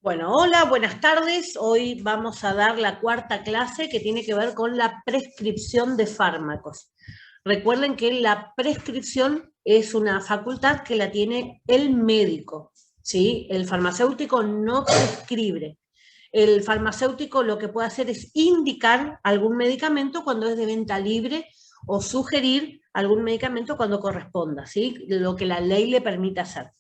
Bueno, hola, buenas tardes. Hoy vamos a dar la cuarta clase que tiene que ver con la prescripción de fármacos. Recuerden que la prescripción es una facultad que la tiene el médico, ¿sí? El farmacéutico no prescribe. El farmacéutico lo que puede hacer es indicar algún medicamento cuando es de venta libre o sugerir algún medicamento cuando corresponda, ¿sí? Lo que la ley le permite hacer.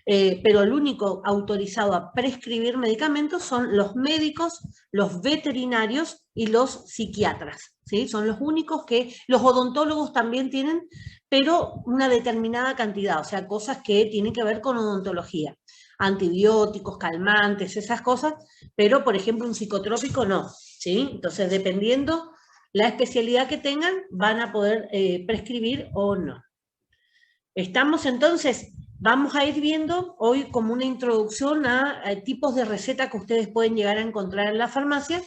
Pero el único autorizado a prescribir medicamentos son los médicos, los veterinarios y los psiquiatras, ¿sí? Son los únicos que, los odontólogos también tienen, pero una determinada cantidad, o sea, cosas que tienen que ver con odontología, antibióticos, calmantes, esas cosas, pero por ejemplo un psicotrópico no, ¿sí? Entonces, dependiendo la especialidad que tengan, van a poder prescribir o no. Estamos entonces... Vamos a ir viendo hoy como una introducción a tipos de receta que ustedes pueden llegar a encontrar en la farmacia,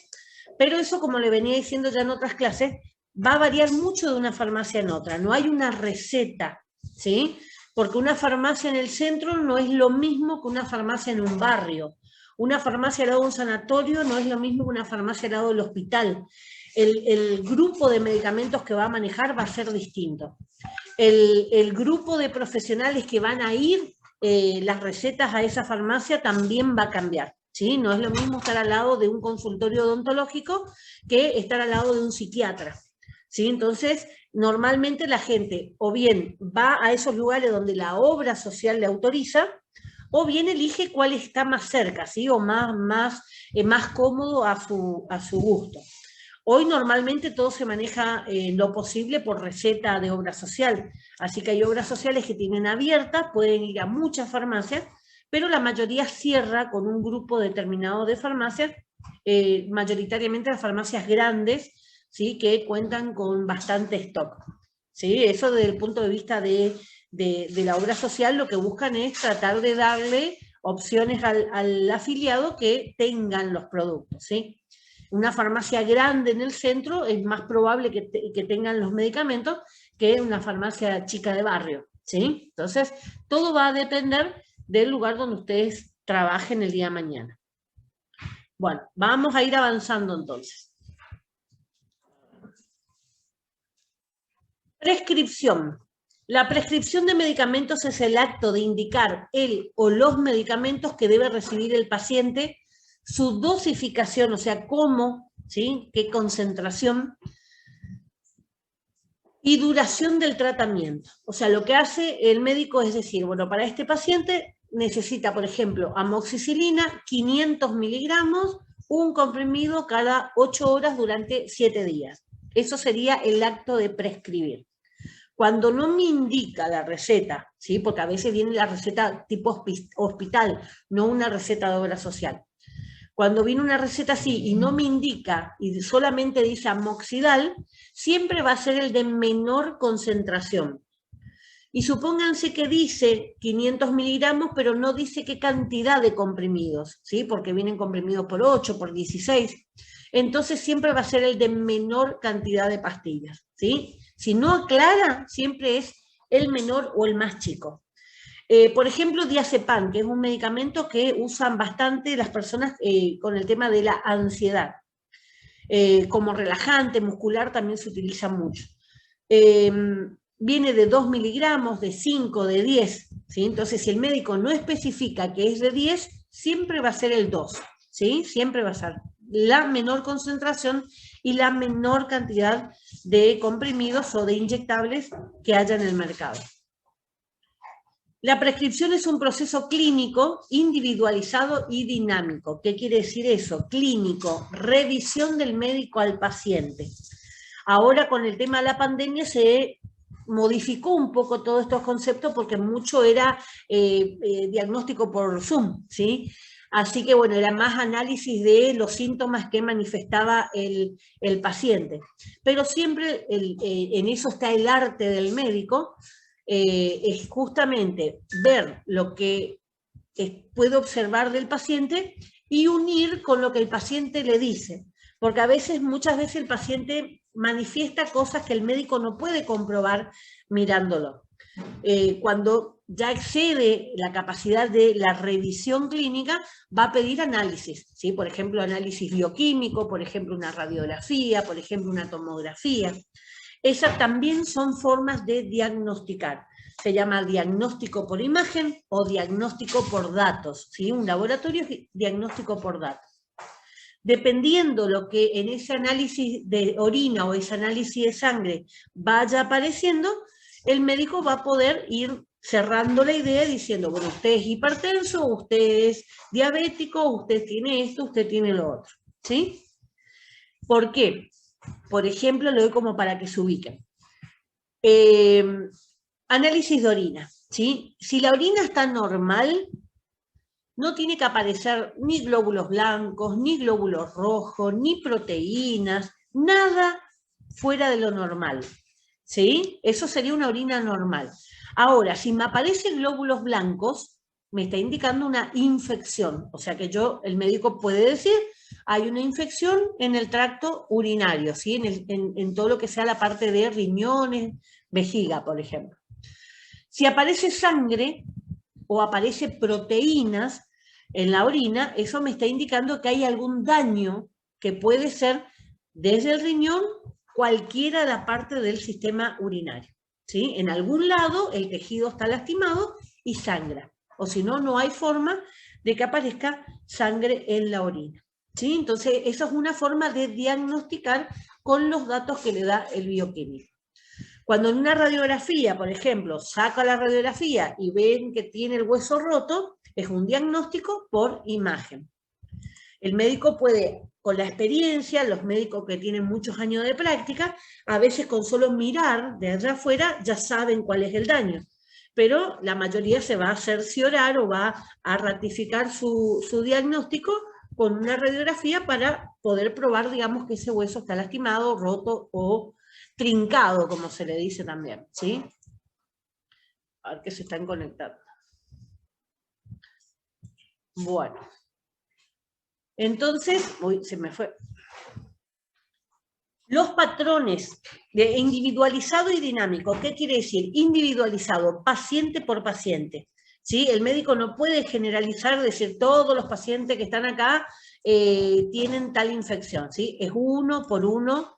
pero eso, como le venía diciendo ya en otras clases, va a variar mucho de una farmacia en otra. No hay una receta, ¿sí? Porque una farmacia en el centro no es lo mismo que una farmacia en un barrio. Una farmacia al lado de un sanatorio no es lo mismo que una farmacia al lado del hospital. El grupo de medicamentos que va a manejar va a ser distinto. El grupo de profesionales que van a ir las recetas a esa farmacia también va a cambiar, ¿sí? No es lo mismo estar al lado de un consultorio odontológico que estar al lado de un psiquiatra, ¿sí? Entonces, normalmente la gente o bien va a esos lugares donde la obra social le autoriza, o bien elige cuál está más cerca, ¿sí? O más cómodo a su gusto. Hoy normalmente todo se maneja lo posible por receta de obra social, así que hay obras sociales que tienen abiertas, pueden ir a muchas farmacias, pero la mayoría cierra con un grupo determinado de farmacias, mayoritariamente las farmacias grandes, ¿sí? Que cuentan con bastante stock, ¿sí? Eso desde el punto de vista de la obra social, lo que buscan es tratar de darle opciones al afiliado que tengan los productos, ¿sí? Una farmacia grande en el centro es más probable que tengan los medicamentos que una farmacia chica de barrio, ¿sí? Entonces, todo va a depender del lugar donde ustedes trabajen el día de mañana. Bueno, vamos a ir avanzando entonces. Prescripción. La prescripción de medicamentos es el acto de indicar el o los medicamentos que debe recibir el paciente, su dosificación, o sea, cómo, ¿sí? Qué concentración, y duración del tratamiento. O sea, lo que hace el médico es decir, bueno, para este paciente necesita, por ejemplo, amoxicilina, 500 miligramos, un comprimido cada 8 horas durante 7 días. Eso sería el acto de prescribir. Cuando no me indica la receta, ¿sí? Porque a veces viene la receta tipo hospital, no una receta de obra social. Cuando viene una receta así y no me indica y solamente dice amoxidal, siempre va a ser el de menor concentración. Y supónganse que dice 500 miligramos, pero no dice qué cantidad de comprimidos, ¿sí? Porque vienen comprimidos por 8, por 16. Entonces siempre va a ser el de menor cantidad de pastillas, ¿sí? Si no aclara, siempre es el menor o el más chico. Por ejemplo, diazepam, que es un medicamento que usan bastante las personas con el tema de la ansiedad. Como relajante muscular también se utiliza mucho. Viene de 2 miligramos, de 5, de 10, ¿sí? Entonces, si el médico no especifica que es de 10, siempre va a ser el 2, ¿sí? Siempre va a ser la menor concentración y la menor cantidad de comprimidos o de inyectables que haya en el mercado. La prescripción es un proceso clínico, individualizado y dinámico. ¿Qué quiere decir eso? Clínico, revisión del médico al paciente. Ahora con el tema de la pandemia se modificó un poco todos estos conceptos porque mucho era diagnóstico por Zoom, ¿sí? Así que bueno, era más análisis de los síntomas que manifestaba el paciente. Pero siempre en eso está el arte del médico, es justamente ver lo que puede observar del paciente y unir con lo que el paciente le dice. Porque a veces, muchas veces el paciente manifiesta cosas que el médico no puede comprobar mirándolo. Cuando ya excede la capacidad de la revisión clínica, va a pedir análisis, ¿sí? Por ejemplo, análisis bioquímico, por ejemplo, una radiografía, por ejemplo, una tomografía. Esas también son formas de diagnosticar. Se llama diagnóstico por imagen o diagnóstico por datos, ¿sí? Un laboratorio es diagnóstico por datos. Dependiendo lo que en ese análisis de orina o ese análisis de sangre vaya apareciendo, el médico va a poder ir cerrando la idea diciendo, bueno, usted es hipertenso, usted es diabético, usted tiene esto, usted tiene lo otro, ¿sí? ¿Por qué? Por ejemplo, lo doy como para que se ubiquen. Análisis de orina, ¿sí? Si la orina está normal, no tiene que aparecer ni glóbulos blancos, ni glóbulos rojos, ni proteínas, nada fuera de lo normal, ¿sí? Eso sería una orina normal. Ahora, si me aparecen glóbulos blancos, me está indicando una infección, o sea que el médico puede decir, hay una infección en el tracto urinario, ¿sí? En todo lo que sea la parte de riñones, vejiga, por ejemplo. Si aparece sangre o aparece proteínas en la orina, eso me está indicando que hay algún daño que puede ser desde el riñón, cualquiera de la parte del sistema urinario, ¿sí? En algún lado el tejido está lastimado y sangra, o si no, no hay forma de que aparezca sangre en la orina, ¿sí? Entonces, esa es una forma de diagnosticar con los datos que le da el bioquímico. Cuando en una radiografía, por ejemplo, saca la radiografía y ven que tiene el hueso roto, es un diagnóstico por imagen. El médico puede, con la experiencia, los médicos que tienen muchos años de práctica, a veces con solo mirar de allá afuera ya saben cuál es el daño. Pero la mayoría se va a cerciorar o va a ratificar su diagnóstico con una radiografía para poder probar, digamos, que ese hueso está lastimado, roto o trincado, como se le dice también, ¿sí? A ver que se están conectando. Bueno. Entonces, uy, se me fue. Los patrones de individualizado y dinámico, ¿qué quiere decir? Individualizado, paciente por paciente, ¿sí? El médico no puede generalizar, decir todos los pacientes que están acá tienen tal infección, ¿sí? Es uno por uno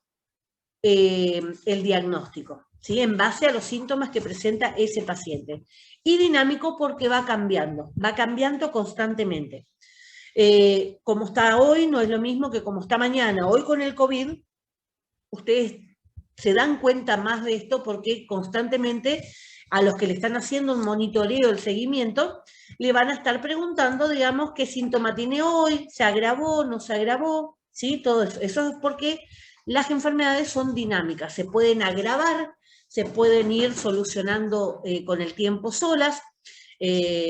el diagnóstico, ¿sí? En base a los síntomas que presenta ese paciente. Y dinámico porque va cambiando constantemente. Como está hoy no es lo mismo que como está mañana. Hoy con el COVID, ustedes se dan cuenta más de esto porque constantemente a los que le están haciendo un monitoreo, el seguimiento, le van a estar preguntando, digamos, qué síntoma tiene hoy, se agravó, no se agravó, ¿sí? Todo eso. Eso es porque las enfermedades son dinámicas, se pueden agravar, se pueden ir solucionando con el tiempo solas.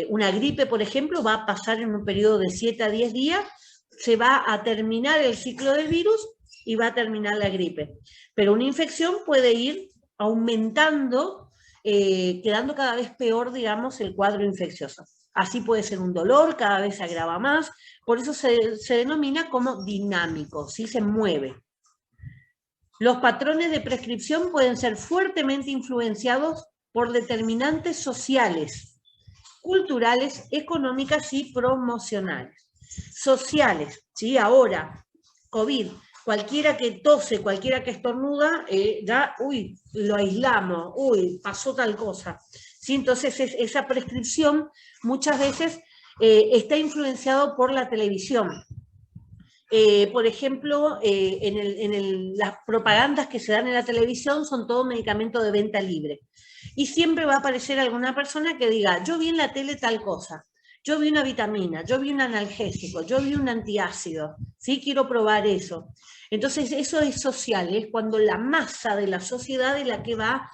Una gripe, por ejemplo, va a pasar en un periodo de 7 a 10 días, se va a terminar el ciclo del virus y va a terminar la gripe. Pero una infección puede ir aumentando, quedando cada vez peor, digamos, el cuadro infeccioso. Así puede ser un dolor, cada vez se agrava más, por eso se denomina como dinámico, ¿sí? Se mueve. Los patrones de prescripción pueden ser fuertemente influenciados por determinantes sociales, culturales, económicas y promocionales. Sociales, ¿sí? Ahora, COVID, cualquiera que tose, cualquiera que estornuda, ya, uy, lo aislamos, uy, pasó tal cosa. ¿Sí? Entonces, esa prescripción muchas veces está influenciado por la televisión. Por ejemplo, las propagandas que se dan en la televisión son todo medicamento de venta libre. Y siempre va a aparecer alguna persona que diga, yo vi en la tele tal cosa, yo vi una vitamina, yo vi un analgésico, yo vi un antiácido, ¿sí? Quiero probar eso. Entonces, eso es social, es cuando la masa de la sociedad es la que va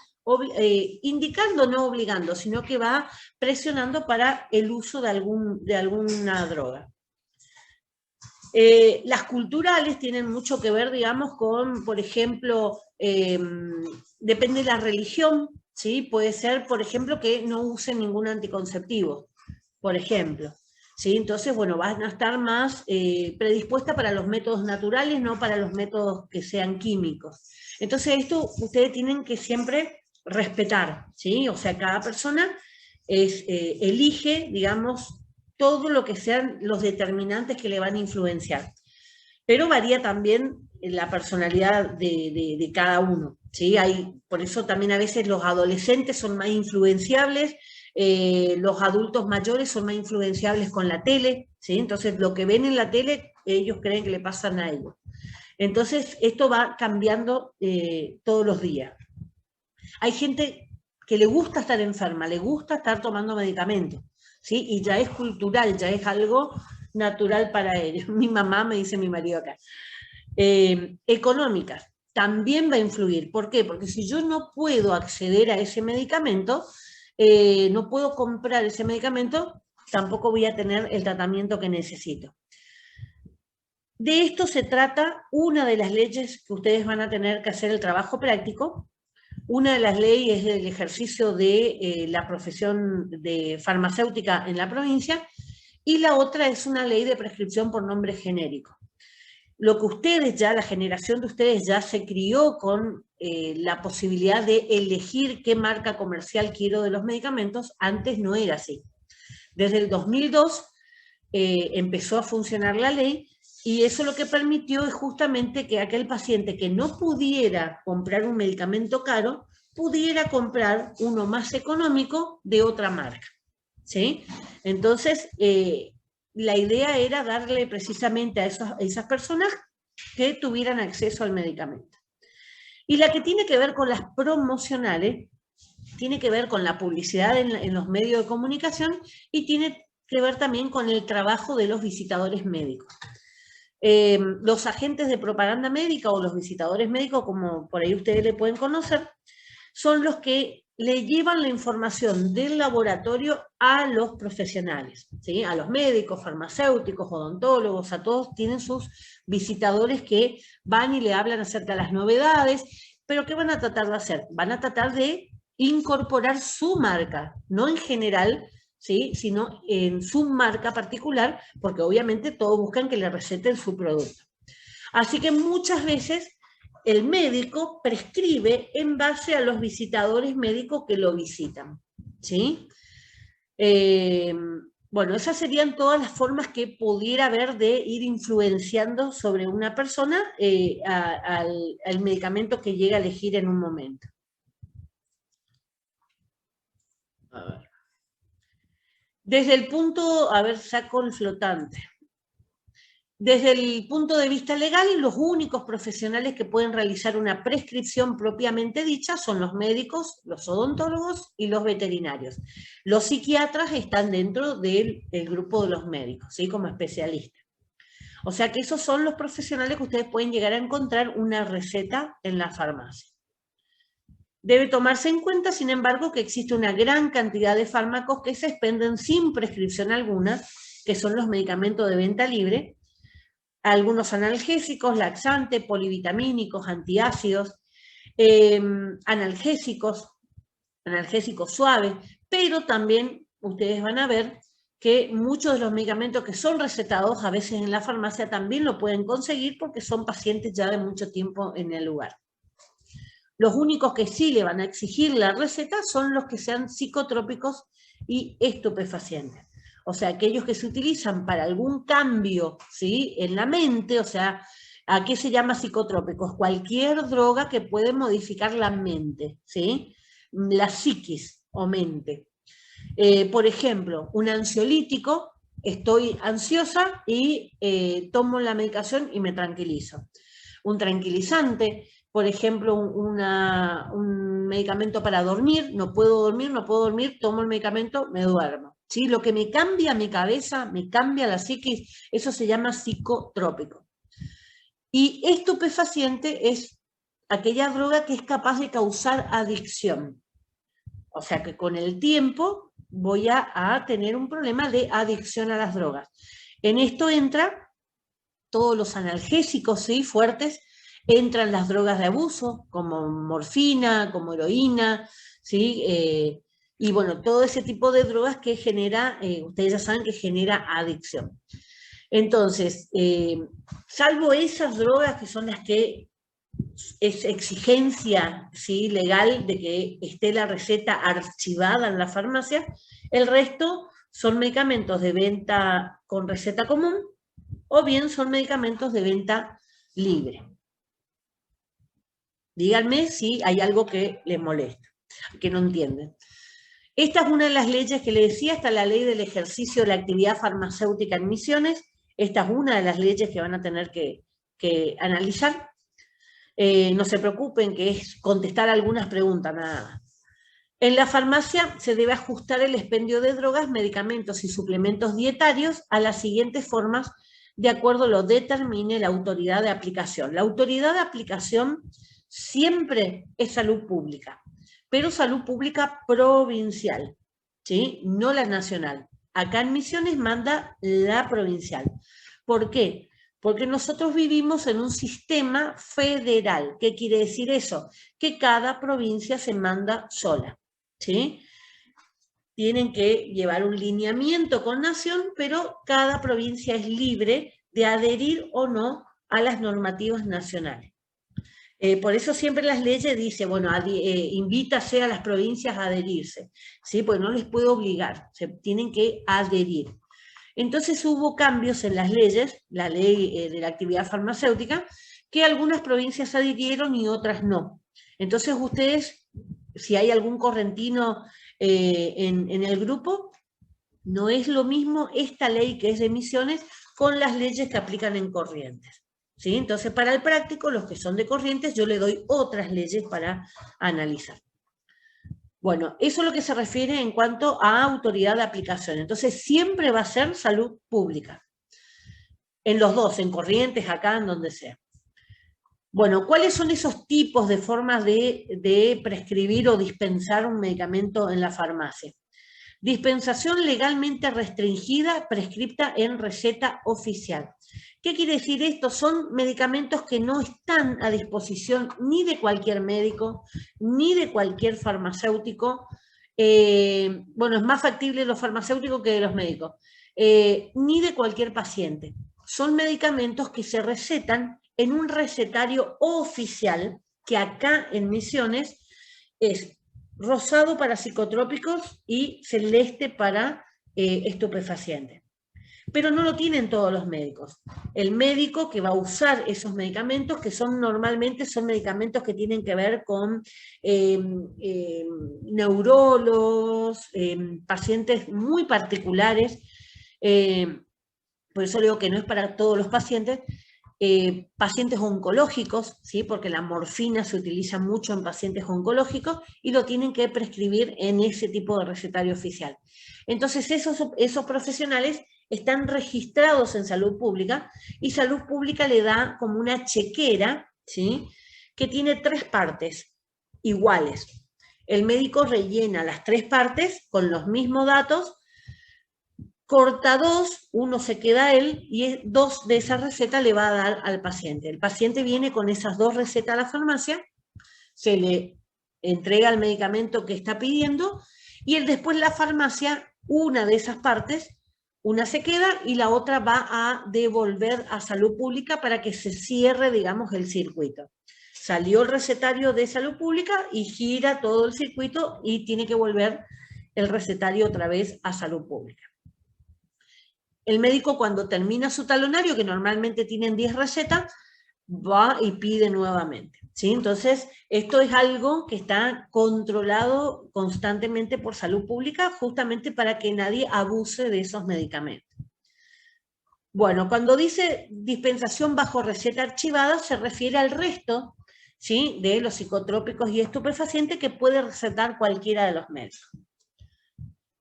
indicando, no obligando, sino que va presionando para el uso de alguna droga. Las culturales tienen mucho que ver, digamos, con, por ejemplo, depende de la religión, ¿sí? Puede ser, por ejemplo, que no usen ningún anticonceptivo, por ejemplo, ¿sí? Entonces, bueno, van a estar más predispuestas para los métodos naturales, no para los métodos que sean químicos. Entonces, esto ustedes tienen que siempre respetar, ¿sí? O sea, cada persona elige, digamos, todo lo que sean los determinantes que le van a influenciar. Pero varía también la personalidad de cada uno, ¿sí? Por eso también a veces los adolescentes son más influenciables, los adultos mayores son más influenciables con la tele, ¿sí? Entonces lo que ven en la tele, ellos creen que le pasan a ellos. Entonces esto va cambiando todos los días. Hay gente que le gusta estar enferma, le gusta estar tomando medicamentos, ¿sí? Y ya es cultural, ya es algo natural para ellos. Mi mamá, me dice mi marido acá. Económicas, también va a influir. ¿Por qué? Porque si yo no puedo acceder a ese medicamento, no puedo comprar ese medicamento, tampoco voy a tener el tratamiento que necesito. De esto se trata una de las leyes que ustedes van a tener que hacer el trabajo práctico. Una de las leyes es el ejercicio de la profesión de farmacéutica en la provincia y la otra es una ley de prescripción por nombre genérico. Lo que ustedes ya, la generación de ustedes ya se crió con la posibilidad de elegir qué marca comercial quiero de los medicamentos, antes no era así. Desde el 2002 empezó a funcionar la ley y eso lo que permitió es justamente que aquel paciente que no pudiera comprar un medicamento caro, pudiera comprar uno más económico de otra marca, ¿sí? Entonces, la idea era darle precisamente a esas personas que tuvieran acceso al medicamento. Y la que tiene que ver con las promocionales, tiene que ver con la publicidad en los medios de comunicación y tiene que ver también con el trabajo de los visitadores médicos. Los agentes de propaganda médica o los visitadores médicos, como por ahí ustedes le pueden conocer, son los que le llevan la información del laboratorio a los profesionales, ¿sí? A los médicos, farmacéuticos, odontólogos, a todos tienen sus visitadores que van y le hablan acerca de las novedades, pero ¿qué van a tratar de hacer? Van a tratar de incorporar su marca, no en general, ¿sí? Sino en su marca particular, porque obviamente todos buscan que le receten su producto. Así que muchas veces el médico prescribe en base a los visitadores médicos que lo visitan, ¿sí? Bueno, esas serían todas las formas que pudiera haber de ir influenciando sobre una persona al medicamento que llega a elegir en un momento. A ver. Desde el punto, a ver, saco el flotante. Desde el punto de vista legal, los únicos profesionales que pueden realizar una prescripción propiamente dicha son los médicos, los odontólogos y los veterinarios. Los psiquiatras están dentro del grupo de los médicos, ¿sí? Como especialistas. O sea que esos son los profesionales que ustedes pueden llegar a encontrar una receta en la farmacia. Debe tomarse en cuenta, sin embargo, que existe una gran cantidad de fármacos que se expenden sin prescripción alguna, que son los medicamentos de venta libre, algunos analgésicos, laxantes, polivitamínicos, antiácidos, analgésicos suaves, pero también ustedes van a ver que muchos de los medicamentos que son recetados a veces en la farmacia también lo pueden conseguir porque son pacientes ya de mucho tiempo en el lugar. Los únicos que sí le van a exigir la receta son los que sean psicotrópicos y estupefacientes. O sea, aquellos que se utilizan para algún cambio, ¿sí? En la mente, o sea, ¿a qué se llama psicotrópicos? Cualquier droga que puede modificar la mente, ¿sí? La psiquis o mente. Por ejemplo, un ansiolítico, estoy ansiosa y tomo la medicación y me tranquilizo. Un tranquilizante, por ejemplo, un medicamento para dormir, no puedo dormir, tomo el medicamento, me duermo. ¿Sí? Lo que me cambia mi cabeza, me cambia la psiquis, eso se llama psicotrópico. Y estupefaciente es aquella droga que es capaz de causar adicción. O sea que con el tiempo voy a tener un problema de adicción a las drogas. En esto entra todos los analgésicos, ¿sí? Fuertes, entran las drogas de abuso, como morfina, como heroína, ¿sí? Y bueno, todo ese tipo de drogas que genera, ustedes ya saben que genera adicción. Entonces, salvo esas drogas que son las que es exigencia, ¿sí?, legal de que esté la receta archivada en la farmacia. El resto son medicamentos de venta con receta común o bien son medicamentos de venta libre. Díganme si hay algo que les molesta, que no entienden. Esta es una de las leyes que les decía, está la ley del ejercicio de la actividad farmacéutica en Misiones. Esta es una de las leyes que van a tener que analizar. No se preocupen, que es contestar algunas preguntas nada más. En la farmacia se debe ajustar el expendio de drogas, medicamentos y suplementos dietarios a las siguientes formas, de acuerdo a lo determine la autoridad de aplicación. La autoridad de aplicación siempre es salud pública, pero salud pública provincial, ¿sí?, no la nacional. Acá en Misiones manda la provincial. ¿Por qué? Porque nosotros vivimos en un sistema federal. ¿Qué quiere decir eso? Que cada provincia se manda sola, ¿sí? Tienen que llevar un lineamiento con Nación, pero cada provincia es libre de adherir o no a las normativas nacionales. Por eso siempre las leyes dicen, bueno, invítase a las provincias a adherirse, ¿sí? Pues no les puede obligar, se tienen que adherir. Entonces hubo cambios en las leyes, la ley de la actividad farmacéutica, que algunas provincias adhirieron y otras no. Entonces ustedes, si hay algún correntino en el grupo, no es lo mismo esta ley que es de Misiones con las leyes que aplican en Corrientes, ¿sí? Entonces para el práctico, los que son de Corrientes, yo le doy otras leyes para analizar. Bueno, eso es lo que se refiere en cuanto a autoridad de aplicación. Entonces, siempre va a ser salud pública. En los dos, en Corrientes, acá, en donde sea. Bueno, ¿cuáles son esos tipos de formas de prescribir o dispensar un medicamento en la farmacia? Dispensación legalmente restringida, prescripta en receta oficial. ¿Qué quiere decir esto? Son medicamentos que no están a disposición ni de cualquier médico, ni de cualquier farmacéutico. Bueno, es más factible los farmacéuticos que de los médicos. Ni de cualquier paciente. Son medicamentos que se recetan en un recetario oficial, que acá en Misiones es rosado para psicotrópicos y celeste para estupefacientes. Pero no lo tienen todos los médicos. El médico que va a usar esos medicamentos, que normalmente son medicamentos que tienen que ver con neurólogos, pacientes muy particulares, por eso digo que no es para todos los pacientes, pacientes oncológicos, ¿sí?, porque la morfina se utiliza mucho en pacientes oncológicos y lo tienen que prescribir en ese tipo de recetario oficial. Entonces esos profesionales están registrados en salud pública y salud pública le da como una chequera, ¿sí?, que tiene 3 partes iguales. El médico rellena las 3 partes con los mismos datos, corta 2, 1 se queda él y 2 de esa receta le va a dar al paciente. El paciente viene con esas 2 recetas a la farmacia, se le entrega el medicamento que está pidiendo y después la farmacia, una de esas partes, una se queda y la otra va a devolver a salud pública para que se cierre, digamos, el circuito. Salió el recetario de salud pública y gira todo el circuito y tiene que volver el recetario otra vez a salud pública. El médico, cuando termina su talonario, que normalmente tienen 10 recetas, va y pide nuevamente, ¿sí? Entonces, esto es algo que está controlado constantemente por salud pública, justamente para que nadie abuse de esos medicamentos. Bueno, cuando dice dispensación bajo receta archivada, se refiere al resto, ¿sí?, de los psicotrópicos y estupefacientes que puede recetar cualquiera de los médicos.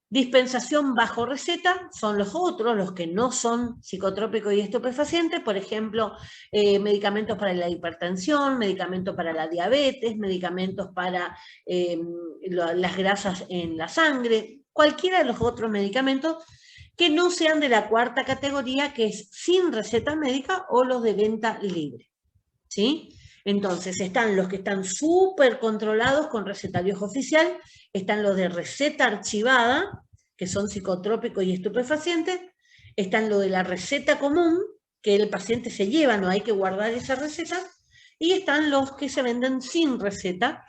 Dispensación bajo receta son los otros, los que no son psicotrópicos y estupefacientes, por ejemplo, medicamentos para la hipertensión, medicamentos para la diabetes, medicamentos para las grasas en la sangre, cualquiera de los otros medicamentos que no sean de la 4ª categoría, que es sin receta médica o los de venta libre, ¿sí? Entonces, están los que están súper controlados con recetarios oficial, están los de receta archivada, que son psicotrópicos y estupefacientes, están los de la receta común, que el paciente se lleva, no hay que guardar esa receta, y están los que se venden sin receta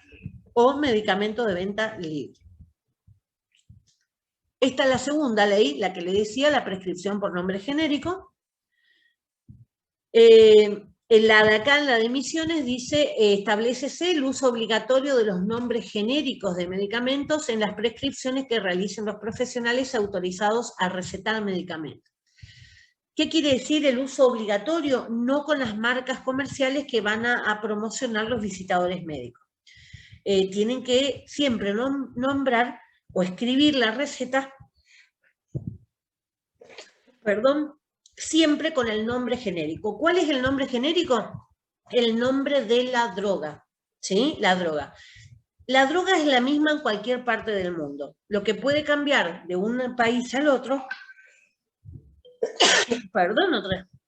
o medicamento de venta libre. Esta es la segunda ley, la que le decía, la prescripción por nombre genérico. En la de acá, en la de emisiones, dice, establécese el uso obligatorio de los nombres genéricos de medicamentos en las prescripciones que realicen los profesionales autorizados a recetar medicamentos. ¿Qué quiere decir el uso obligatorio? No con las marcas comerciales que van a promocionar los visitadores médicos. Tienen que siempre nombrar o escribir la receta, siempre con el nombre genérico. ¿Cuál es el nombre genérico? El nombre de la droga, ¿sí? La droga. La droga es la misma en cualquier parte del mundo. Lo que puede cambiar de un país al otro,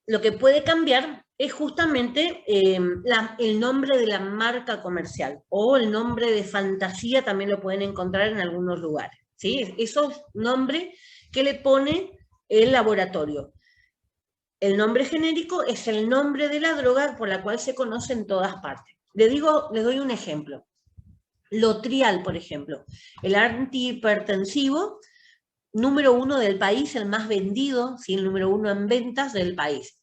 lo que puede cambiar es justamente el nombre de la marca comercial o el nombre de fantasía, también lo pueden encontrar en algunos lugares, ¿sí? Esos nombres que le pone el laboratorio. El nombre genérico es el nombre de la droga por la cual se conoce en todas partes. Les doy un ejemplo. Lotrial, por ejemplo, el antihipertensivo número 1 del país, el más vendido, ¿sí? El número 1 en ventas del país.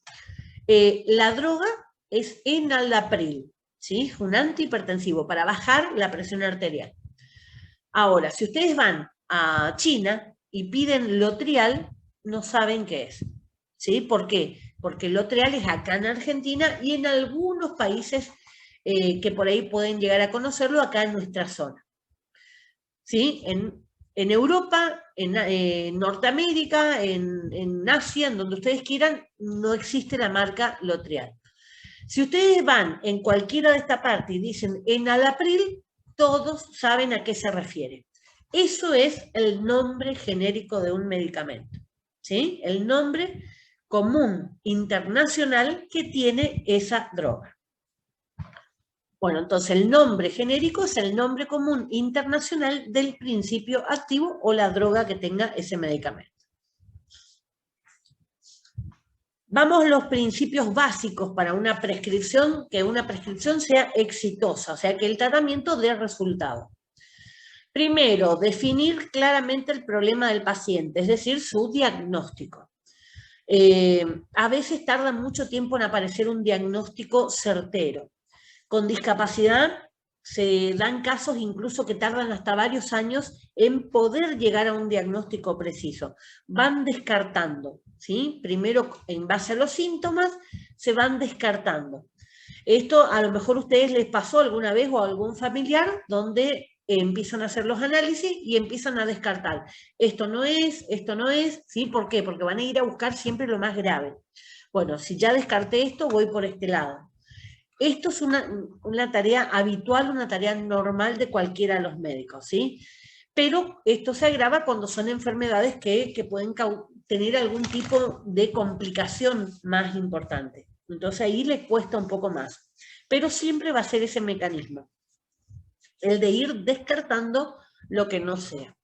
La droga es enalapril, ¿sí? Un antihipertensivo para bajar la presión arterial. Ahora, si ustedes van a China y piden Lotrial, no saben qué es, ¿sí? ¿Por qué? Porque Lotrial es acá en Argentina y en algunos países que por ahí pueden llegar a conocerlo, acá en nuestra zona, ¿sí? En Europa, en Norteamérica, en Asia, en donde ustedes quieran, no existe la marca Lotrial. Si ustedes van en cualquiera de esta parte y dicen enalapril, todos saben a qué se refiere. Eso es el nombre genérico de un medicamento, ¿sí? El nombre común internacional que tiene esa droga. Bueno, entonces el nombre genérico es el nombre común internacional del principio activo o la droga que tenga ese medicamento. Vamos a los principios básicos para una prescripción, que una prescripción sea exitosa, o sea, que el tratamiento dé resultado. Primero, definir claramente el problema del paciente, es decir, su diagnóstico. A veces tarda mucho tiempo en aparecer un diagnóstico certero. Con discapacidad se dan casos incluso que tardan hasta varios años en poder llegar a un diagnóstico preciso. Van descartando, ¿sí? Primero, en base a los síntomas, se van descartando. Esto a lo mejor a ustedes les pasó alguna vez o a algún familiar donde empiezan a hacer los análisis y empiezan a descartar. Esto no es, ¿sí? ¿Por qué? Porque van a ir a buscar siempre lo más grave. Bueno, si ya descarté esto, voy por este lado. Esto es una tarea habitual, una tarea normal de cualquiera de los médicos, ¿sí? Pero esto se agrava cuando son enfermedades que pueden tener algún tipo de complicación más importante. Entonces ahí les cuesta un poco más. Pero siempre va a ser ese mecanismo, el de ir descartando lo que no sea.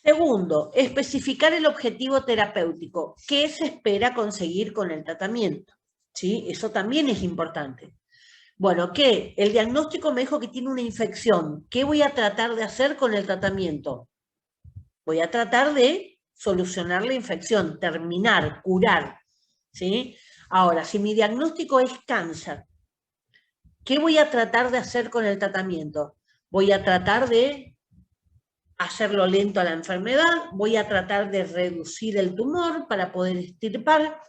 Segundo, especificar el objetivo terapéutico. ¿Qué se espera conseguir con el tratamiento? ¿Sí? Eso también es importante. Bueno, ¿qué? El diagnóstico me dijo que tiene una infección. ¿Qué voy a tratar de hacer con el tratamiento? Voy a tratar de solucionar la infección, terminar, curar, ¿sí? Ahora, si mi diagnóstico es cáncer, ¿qué voy a tratar de hacer con el tratamiento? Voy a tratar de hacerlo lento a la enfermedad, voy a tratar de reducir el tumor para poder extirpar,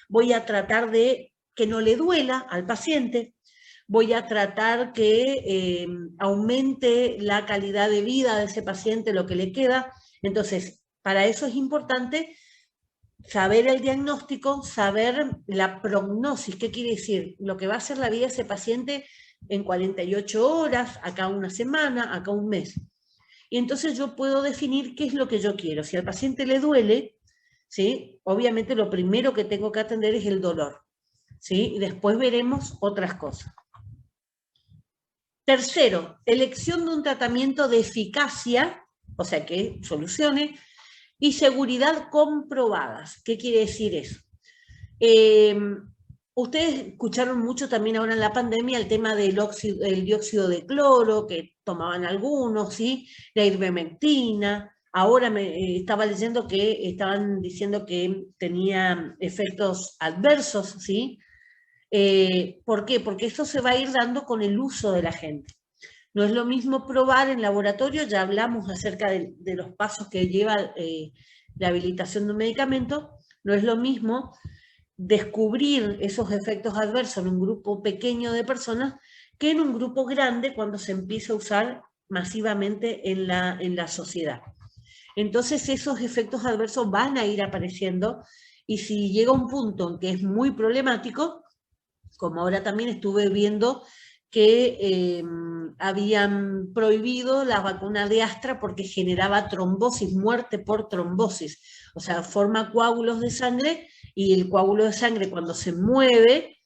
voy a tratar de que no le duela al paciente, voy a tratar que aumente la calidad de vida de ese paciente, lo que le queda. Entonces, para eso es importante saber el diagnóstico, saber la prognosis. ¿Qué quiere decir? Lo que va a ser la vida de ese paciente en 48 horas, acá una semana, acá un mes. Y entonces yo puedo definir qué es lo que yo quiero. Si al paciente le duele, ¿sí? Obviamente lo primero que tengo que atender es el dolor, ¿sí? Y después veremos otras cosas. Tercero, elección de un tratamiento de eficacia, o sea, que solucione, y seguridad comprobadas. ¿Qué quiere decir eso? Ustedes escucharon mucho también ahora en la pandemia el tema del dióxido de cloro, que tomaban algunos, ¿sí? La ivermectina. Ahora estaba leyendo que estaban diciendo que tenía efectos adversos, ¿sí? ¿Por qué? Porque esto se va a ir dando con el uso de la gente. No es lo mismo probar en laboratorio, ya hablamos acerca de los pasos que lleva la habilitación de un medicamento, no es lo mismo descubrir esos efectos adversos en un grupo pequeño de personas que en un grupo grande cuando se empieza a usar masivamente en la sociedad. Entonces esos efectos adversos van a ir apareciendo y si llega un punto en que es muy problemático, como ahora también estuve viendo que habían prohibido la vacuna de Astra porque generaba trombosis, muerte por trombosis, o sea, forma coágulos de sangre y el coágulo de sangre cuando se mueve,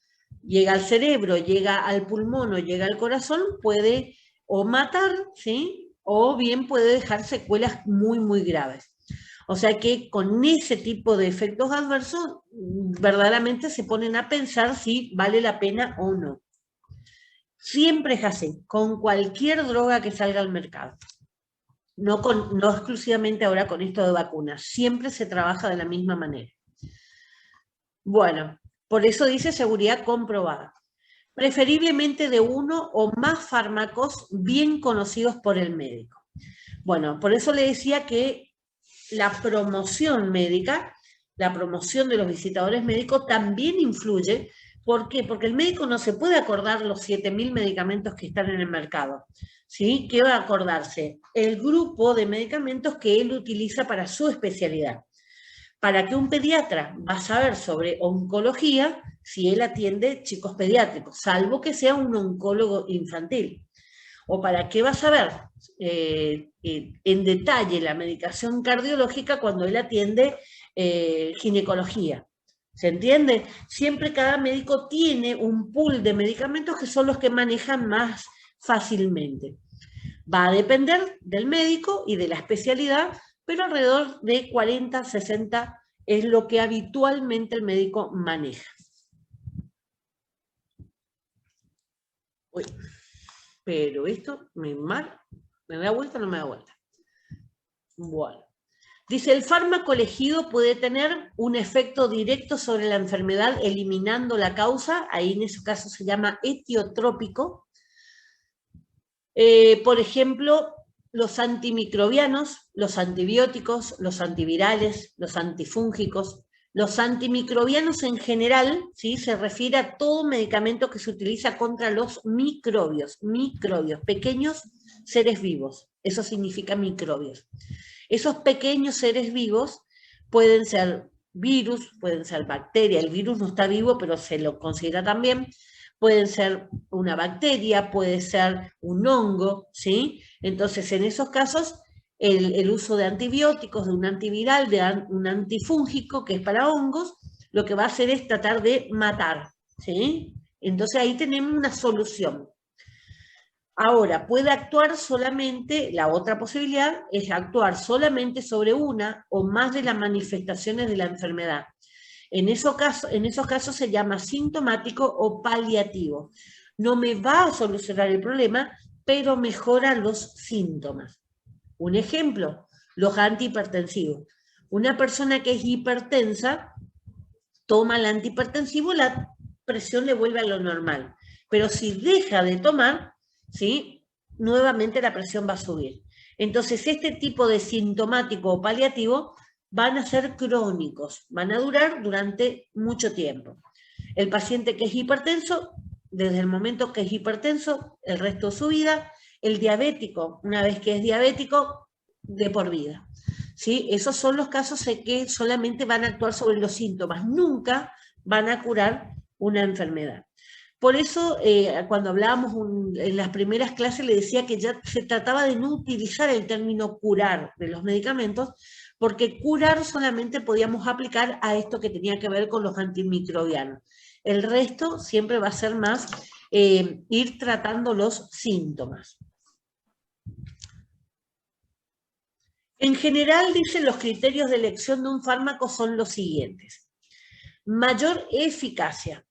llega al cerebro, llega al pulmón o llega al corazón, puede o matar, ¿sí? O bien puede dejar secuelas muy, muy graves. O sea que con ese tipo de efectos adversos, verdaderamente se ponen a pensar si vale la pena o no. Siempre es así, con cualquier droga que salga al mercado. No exclusivamente ahora con esto de vacunas, siempre se trabaja de la misma manera. Bueno, por eso dice seguridad comprobada. Preferiblemente de uno o más fármacos bien conocidos por el médico. Bueno, por eso le decía que la promoción médica, la promoción de los visitadores médicos también influye. ¿Por qué? Porque el médico no se puede acordar los 7.000 medicamentos que están en el mercado. ¿Sí? ¿Qué va a acordarse? El grupo de medicamentos que él utiliza para su especialidad. Para que un pediatra va a saber sobre oncología si él atiende chicos pediátricos, salvo que sea un oncólogo infantil. ¿O para qué va a saber en detalle la medicación cardiológica cuando él atiende ginecología? ¿Se entiende? Siempre cada médico tiene un pool de medicamentos que son los que manejan más fácilmente. Va a depender del médico y de la especialidad, pero alrededor de 40, 60 es lo que habitualmente el médico maneja. Uy, pero esto ¿me da vuelta o no me da vuelta? Bueno. Dice, el fármaco elegido puede tener un efecto directo sobre la enfermedad eliminando la causa, ahí en ese caso se llama etiotrópico. Por ejemplo, los antimicrobianos, los antibióticos, los antivirales, los antifúngicos. Los antimicrobianos en general, ¿sí? Se refiere a todo medicamento que se utiliza contra los microbios, pequeños seres vivos, eso significa microbios. Esos pequeños seres vivos pueden ser virus, pueden ser bacterias, el virus no está vivo, pero se lo considera también, pueden ser una bacteria, puede ser un hongo, ¿sí? Entonces, en esos casos, el uso de antibióticos, de un antiviral, de un antifúngico, que es para hongos, lo que va a hacer es tratar de matar, ¿sí? Entonces ahí tenemos una solución. Ahora, puede actuar solamente, la otra posibilidad es actuar solamente sobre una o más de las manifestaciones de la enfermedad. En esos casos se llama sintomático o paliativo. No me va a solucionar el problema, pero mejora los síntomas. Un ejemplo, los antihipertensivos. Una persona que es hipertensa toma el antihipertensivo, la presión le vuelve a lo normal. Pero si deja de tomar, ¿sí? Nuevamente la presión va a subir. Entonces, este tipo de sintomático o paliativo van a ser crónicos, van a durar durante mucho tiempo. El paciente que es hipertenso, desde el momento que es hipertenso, el resto de su vida. El diabético, una vez que es diabético, de por vida. ¿Sí? Esos son los casos en que solamente van a actuar sobre los síntomas, nunca van a curar una enfermedad. Por eso, cuando hablábamos en las primeras clases, le decía que ya se trataba de no utilizar el término curar de los medicamentos, porque curar solamente podíamos aplicar a esto que tenía que ver con los antimicrobianos. El resto siempre va a ser más ir tratando los síntomas. En general, dicen, los criterios de elección de un fármaco son los siguientes. Mayor eficacia.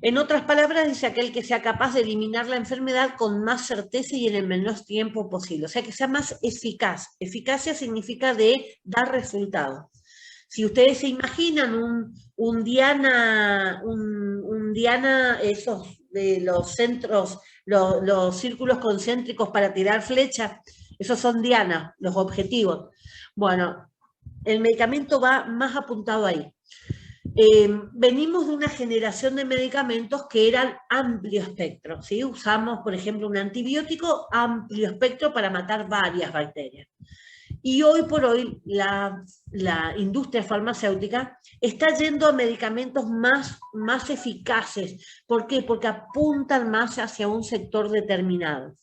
En otras palabras, dice aquel que sea capaz de eliminar la enfermedad con más certeza y en el menor tiempo posible. O sea, que sea más eficaz. Eficacia significa de dar resultado. Si ustedes se imaginan un Diana, un Diana, esos de los centros, los círculos concéntricos para tirar flechas, esos son Diana, los objetivos. Bueno, el medicamento va más apuntado ahí. Venimos de una generación de medicamentos que eran amplio espectro, ¿sí? Usamos, por ejemplo, un antibiótico amplio espectro para matar varias bacterias. Y hoy por hoy la industria farmacéutica está yendo a medicamentos más eficaces. ¿Por qué? Porque apuntan más hacia un sector determinado.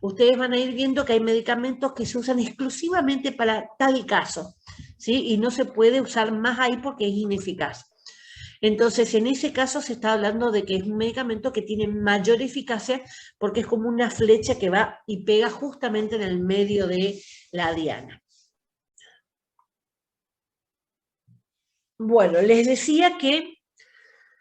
Ustedes van a ir viendo que hay medicamentos que se usan exclusivamente para tal caso, ¿sí? Y no se puede usar más ahí porque es ineficaz. Entonces, en ese caso se está hablando de que es un medicamento que tiene mayor eficacia porque es como una flecha que va y pega justamente en el medio de la diana. Bueno, les decía que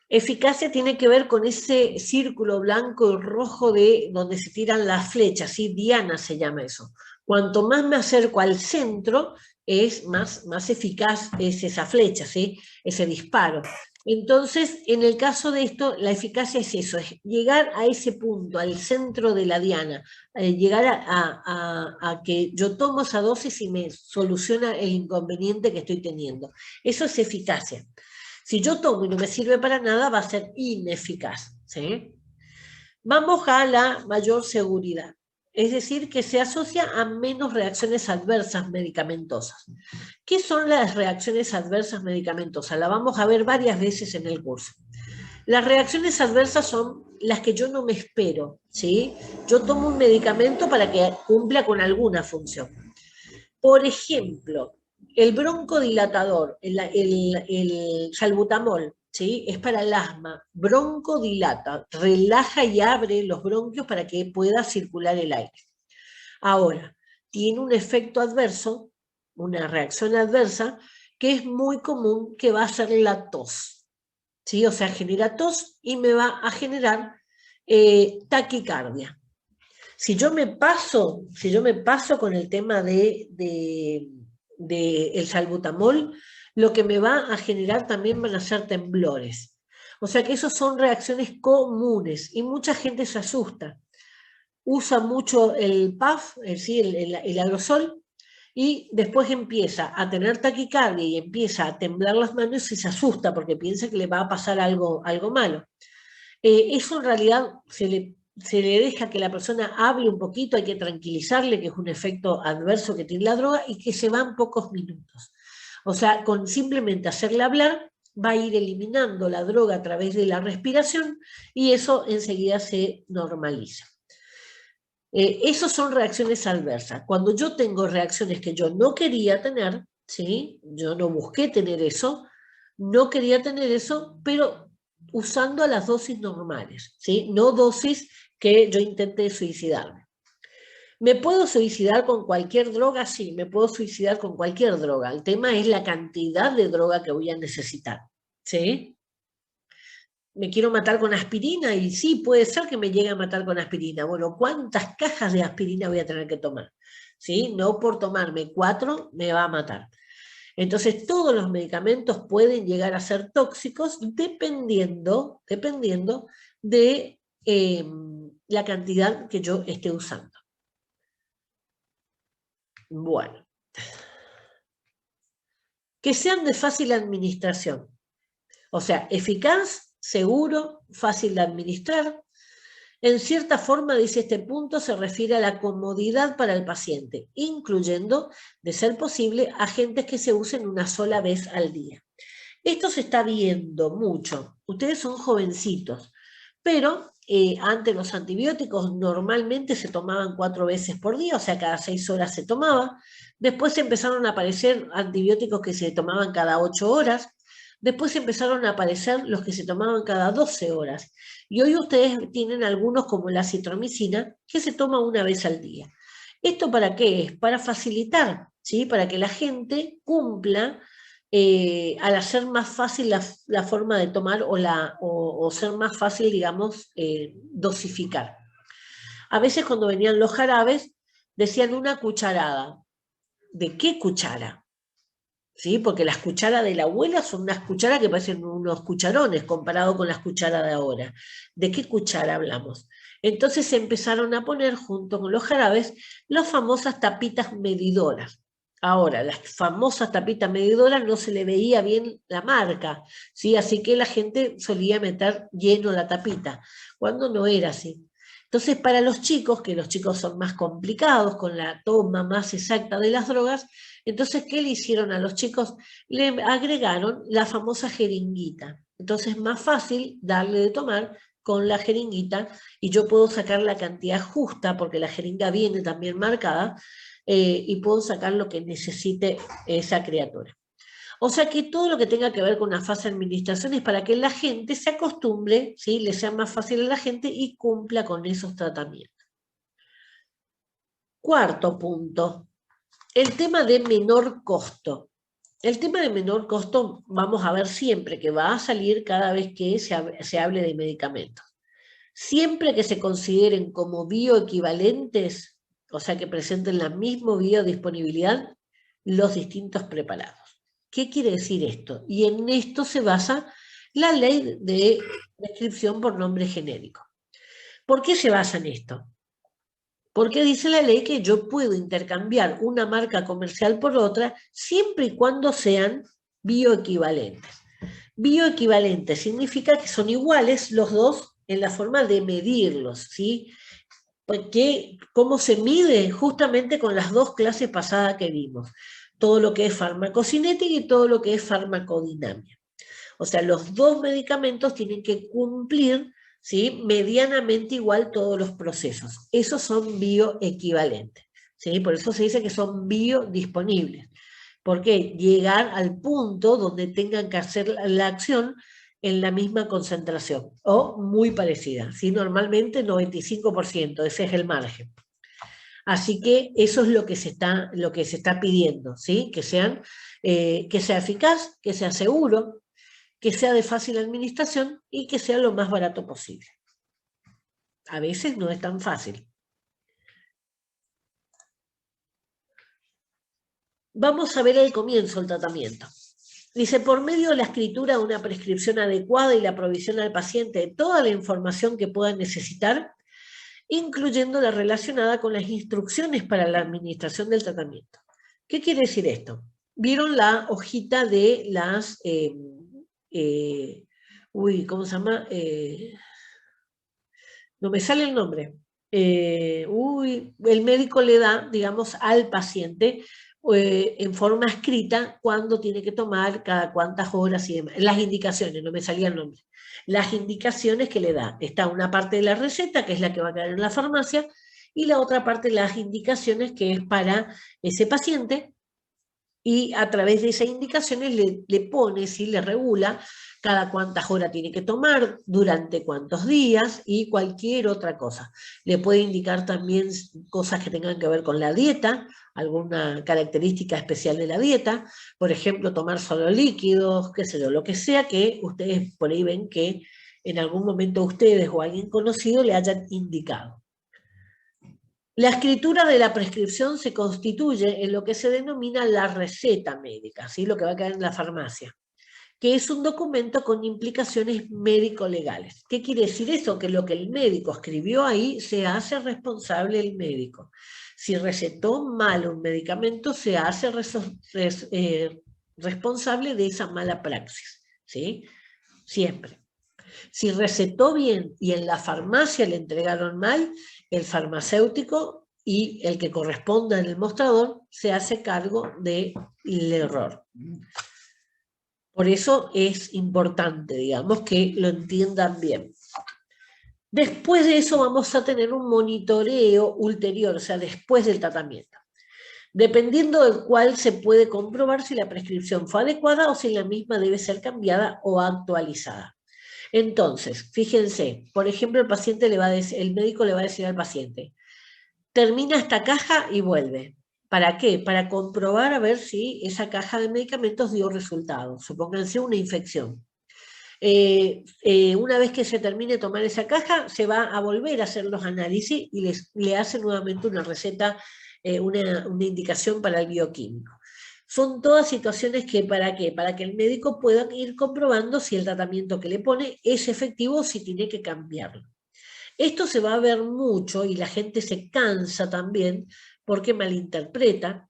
eficacia tiene que ver con ese círculo blanco y rojo de donde se tiran las flechas, ¿sí? Diana se llama eso. Cuanto más me acerco al centro, es más eficaz es esa flecha, ¿sí? Ese disparo. Entonces, en el caso de esto, la eficacia es eso, es llegar a ese punto, al centro de la diana, llegar a que yo tomo esa dosis y me soluciona el inconveniente que estoy teniendo. Eso es eficacia. Si yo tomo y no me sirve para nada, va a ser ineficaz, ¿sí? Vamos a la mayor seguridad, es decir, que se asocia a menos reacciones adversas medicamentosas. ¿Qué son las reacciones adversas medicamentosas? La vamos a ver varias veces en el curso. Las reacciones adversas son las que yo no me espero, ¿sí? Yo tomo un medicamento para que cumpla con alguna función. Por ejemplo, el broncodilatador, el salbutamol, ¿sí? Es para el asma, broncodilata, relaja y abre los bronquios para que pueda circular el aire. Ahora, tiene un efecto adverso, una reacción adversa, que es muy común, que va a ser la tos, ¿sí? O sea, genera tos y me va a generar taquicardia. Si yo me paso con el tema de el salbutamol, lo que me va a generar también van a ser temblores. O sea que esas son reacciones comunes y mucha gente se asusta. Usa mucho el PAF, el aerosol, y después empieza a tener taquicardia y empieza a temblar las manos y se asusta porque piensa que le va a pasar algo malo. Eso en realidad se le deja que la persona hable un poquito, hay que tranquilizarle que es un efecto adverso que tiene la droga y que se va en pocos minutos. O sea, con simplemente hacerle hablar, va a ir eliminando la droga a través de la respiración y eso enseguida se normaliza. Esas son reacciones adversas. Cuando yo tengo reacciones que yo no quería tener, ¿sí? Yo no busqué tener eso, no quería tener eso, pero usando las dosis normales, ¿sí? No dosis que yo intenté suicidarme. ¿Me puedo suicidar con cualquier droga? Sí, me puedo suicidar con cualquier droga. El tema es la cantidad de droga que voy a necesitar, ¿sí? Me quiero matar con aspirina y sí, puede ser que me llegue a matar con aspirina. Bueno, ¿cuántas cajas de aspirina voy a tener que tomar? ¿Sí? No por tomarme 4 me va a matar. Entonces, todos los medicamentos pueden llegar a ser tóxicos dependiendo de la cantidad que yo esté usando. Bueno. Que sean de fácil administración. O sea, eficaz, seguro, fácil de administrar. En cierta forma, dice este punto, se refiere a la comodidad para el paciente, incluyendo, de ser posible, agentes que se usen una sola vez al día. Esto se está viendo mucho. Ustedes son jovencitos, pero antes los antibióticos normalmente se tomaban 4 veces por día, o sea, cada 6 horas se tomaba. Después empezaron a aparecer antibióticos que se tomaban cada 8 horas. Después empezaron a aparecer los que se tomaban cada 12 horas. Y hoy ustedes tienen algunos como la citromicina, que se toma una vez al día. ¿Esto para qué es? Para facilitar, ¿sí? Para que la gente cumpla al hacer más fácil la forma de tomar o ser más fácil, digamos, dosificar. A veces cuando venían los jarabes, decían una cucharada. ¿De qué cuchara? ¿Sí? Porque las cucharas de la abuela son unas cucharas que parecen unos cucharones comparado con las cucharas de ahora. ¿De qué cuchara hablamos? Entonces se empezaron a poner junto con los jarabes las famosas tapitas medidoras. Ahora, las famosas tapitas medidoras no se le veía bien la marca, ¿sí? Así que la gente solía meter lleno la tapita, cuando no era así. Entonces, para los chicos, que los chicos son más complicados con la toma más exacta de las drogas, entonces, ¿qué le hicieron a los chicos? Le agregaron la famosa jeringuita. Entonces, es más fácil darle de tomar con la jeringuita y yo puedo sacar la cantidad justa, porque la jeringa viene también marcada, y puedo sacar lo que necesite esa criatura. O sea que todo lo que tenga que ver con una fase de administración es para que la gente se acostumbre, ¿sí? Le sea más fácil a la gente y cumpla con esos tratamientos. Cuarto punto, el tema de menor costo. El tema de menor costo vamos a ver siempre que va a salir cada vez que se hable de medicamentos. Siempre que se consideren como bioequivalentes, o sea que presenten la misma biodisponibilidad, los distintos preparados. ¿Qué quiere decir esto? Y en esto se basa la ley de prescripción por nombre genérico. ¿Por qué se basa en esto? Porque dice la ley que yo puedo intercambiar una marca comercial por otra siempre y cuando sean bioequivalentes. Bioequivalentes significa que son iguales los dos en la forma de medirlos, ¿sí? Porque, ¿cómo se mide? Justamente con las dos clases pasadas que vimos. Todo lo que es farmacocinética y todo lo que es farmacodinamia. O sea, los dos medicamentos tienen que cumplir, ¿sí?, medianamente igual todos los procesos. Esos son bioequivalentes, ¿sí? Por eso se dice que son biodisponibles. Porque llegar al punto donde tengan que hacer la acción en la misma concentración o muy parecida. ¿Sí? Normalmente 95%, ese es el margen. Así que eso es lo que se está pidiendo, ¿sí? Que sea eficaz, que sea seguro, que sea de fácil administración y que sea lo más barato posible. A veces no es tan fácil. Vamos a ver el comienzo del tratamiento. Dice, por medio de la escritura de una prescripción adecuada y la provisión al paciente de toda la información que pueda necesitar, incluyendo la relacionada con las instrucciones para la administración del tratamiento. ¿Qué quiere decir esto? ¿Vieron la hojita de las... ¿cómo se llama? No me sale el nombre. El médico le da, digamos, al paciente en forma escrita cuándo tiene que tomar, cada cuántas horas y demás. Las indicaciones, no me salía el nombre. Las indicaciones que le da. Está una parte de la receta, que es la que va a quedar en la farmacia, y la otra parte, las indicaciones, que es para ese paciente, y a través de esas indicaciones le pone, ¿sí?, le regula cada cuántas horas tiene que tomar, durante cuántos días y cualquier otra cosa. Le puede indicar también cosas que tengan que ver con la dieta, alguna característica especial de la dieta, por ejemplo, tomar solo líquidos, qué sé yo, lo que sea que ustedes por ahí ven que en algún momento ustedes o alguien conocido le hayan indicado. La escritura de la prescripción se constituye en lo que se denomina la receta médica, ¿sí?, lo que va a quedar en la farmacia, que es un documento con implicaciones médico-legales. ¿Qué quiere decir eso? Que lo que el médico escribió ahí se hace responsable el médico. Si recetó mal un medicamento, se hace responsable de esa mala praxis, ¿sí? Siempre. Si recetó bien y en la farmacia le entregaron mal, el farmacéutico y el que corresponda en el mostrador se hace cargo del error. Por eso es importante, digamos, que lo entiendan bien. Después de eso vamos a tener un monitoreo ulterior, o sea, después del tratamiento, dependiendo del cual se puede comprobar si la prescripción fue adecuada o si la misma debe ser cambiada o actualizada. Entonces, fíjense, por ejemplo, el médico le va a decir al paciente, termina esta caja y vuelve. ¿Para qué? Para comprobar a ver si esa caja de medicamentos dio resultados. Supónganse una infección. Una vez que se termine de tomar esa caja, se va a volver a hacer los análisis y le hace nuevamente una receta, una indicación para el bioquímico. Son todas situaciones que, ¿para qué? Para que el médico pueda ir comprobando si el tratamiento que le pone es efectivo o si tiene que cambiarlo. Esto se va a ver mucho y la gente se cansa también porque malinterpreta.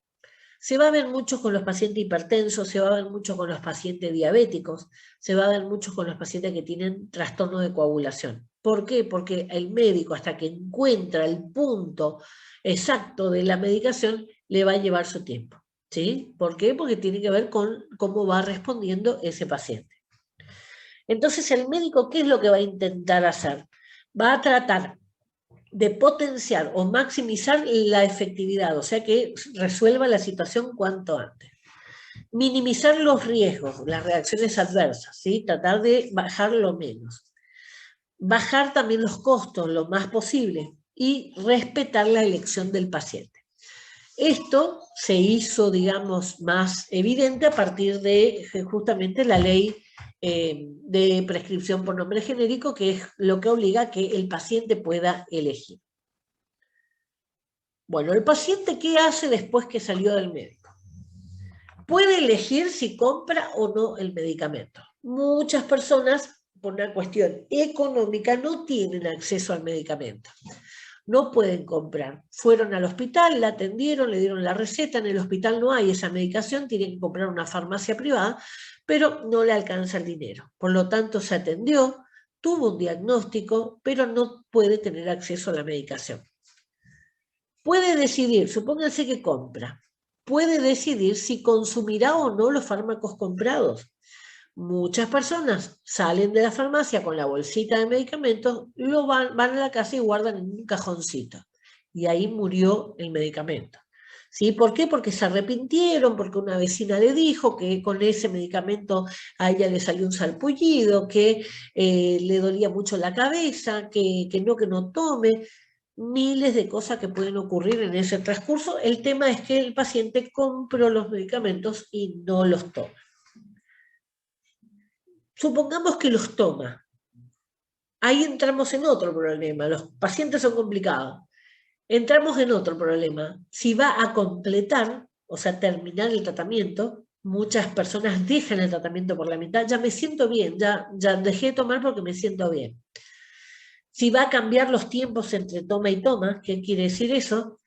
Se va a ver mucho con los pacientes hipertensos, se va a ver mucho con los pacientes diabéticos, se va a ver mucho con los pacientes que tienen trastorno de coagulación. ¿Por qué? Porque el médico, hasta que encuentra el punto exacto de la medicación, le va a llevar su tiempo. ¿Sí? ¿Por qué? Porque tiene que ver con cómo va respondiendo ese paciente. Entonces, el médico, ¿qué es lo que va a intentar hacer? Va a tratar de potenciar o maximizar la efectividad, o sea que resuelva la situación cuanto antes. Minimizar los riesgos, las reacciones adversas, ¿sí? Tratar de bajar lo menos. Bajar también los costos lo más posible y respetar la elección del paciente. Esto se hizo, digamos, más evidente a partir de justamente la ley de prescripción por nombre genérico, que es lo que obliga a que el paciente pueda elegir. Bueno, ¿el paciente qué hace después que salió del médico? Puede elegir si compra o no el medicamento. Muchas personas, por una cuestión económica, no tienen acceso al medicamento. No pueden comprar. Fueron al hospital, la atendieron, le dieron la receta, en el hospital no hay esa medicación, tienen que comprar una farmacia privada, pero no le alcanza el dinero. Por lo tanto, se atendió, tuvo un diagnóstico, pero no puede tener acceso a la medicación. Puede decidir, supónganse que compra, puede decidir si consumirá o no los fármacos comprados. Muchas personas salen de la farmacia con la bolsita de medicamentos, van a la casa y guardan en un cajoncito. Y ahí murió el medicamento. ¿Sí? ¿Por qué? Porque se arrepintieron, porque una vecina le dijo que con ese medicamento a ella le salió un sarpullido, que le dolía mucho la cabeza, que no tome. Miles de cosas que pueden ocurrir en ese transcurso. El tema es que el paciente compró los medicamentos y no los toma. Supongamos que los toma. Ahí entramos en otro problema. Los pacientes son complicados. Entramos en otro problema. Si va a completar, o sea, terminar el tratamiento, muchas personas dejan el tratamiento por la mitad. Ya me siento bien, ya dejé de tomar porque me siento bien. Si va a cambiar los tiempos entre toma y toma, ¿qué quiere decir eso?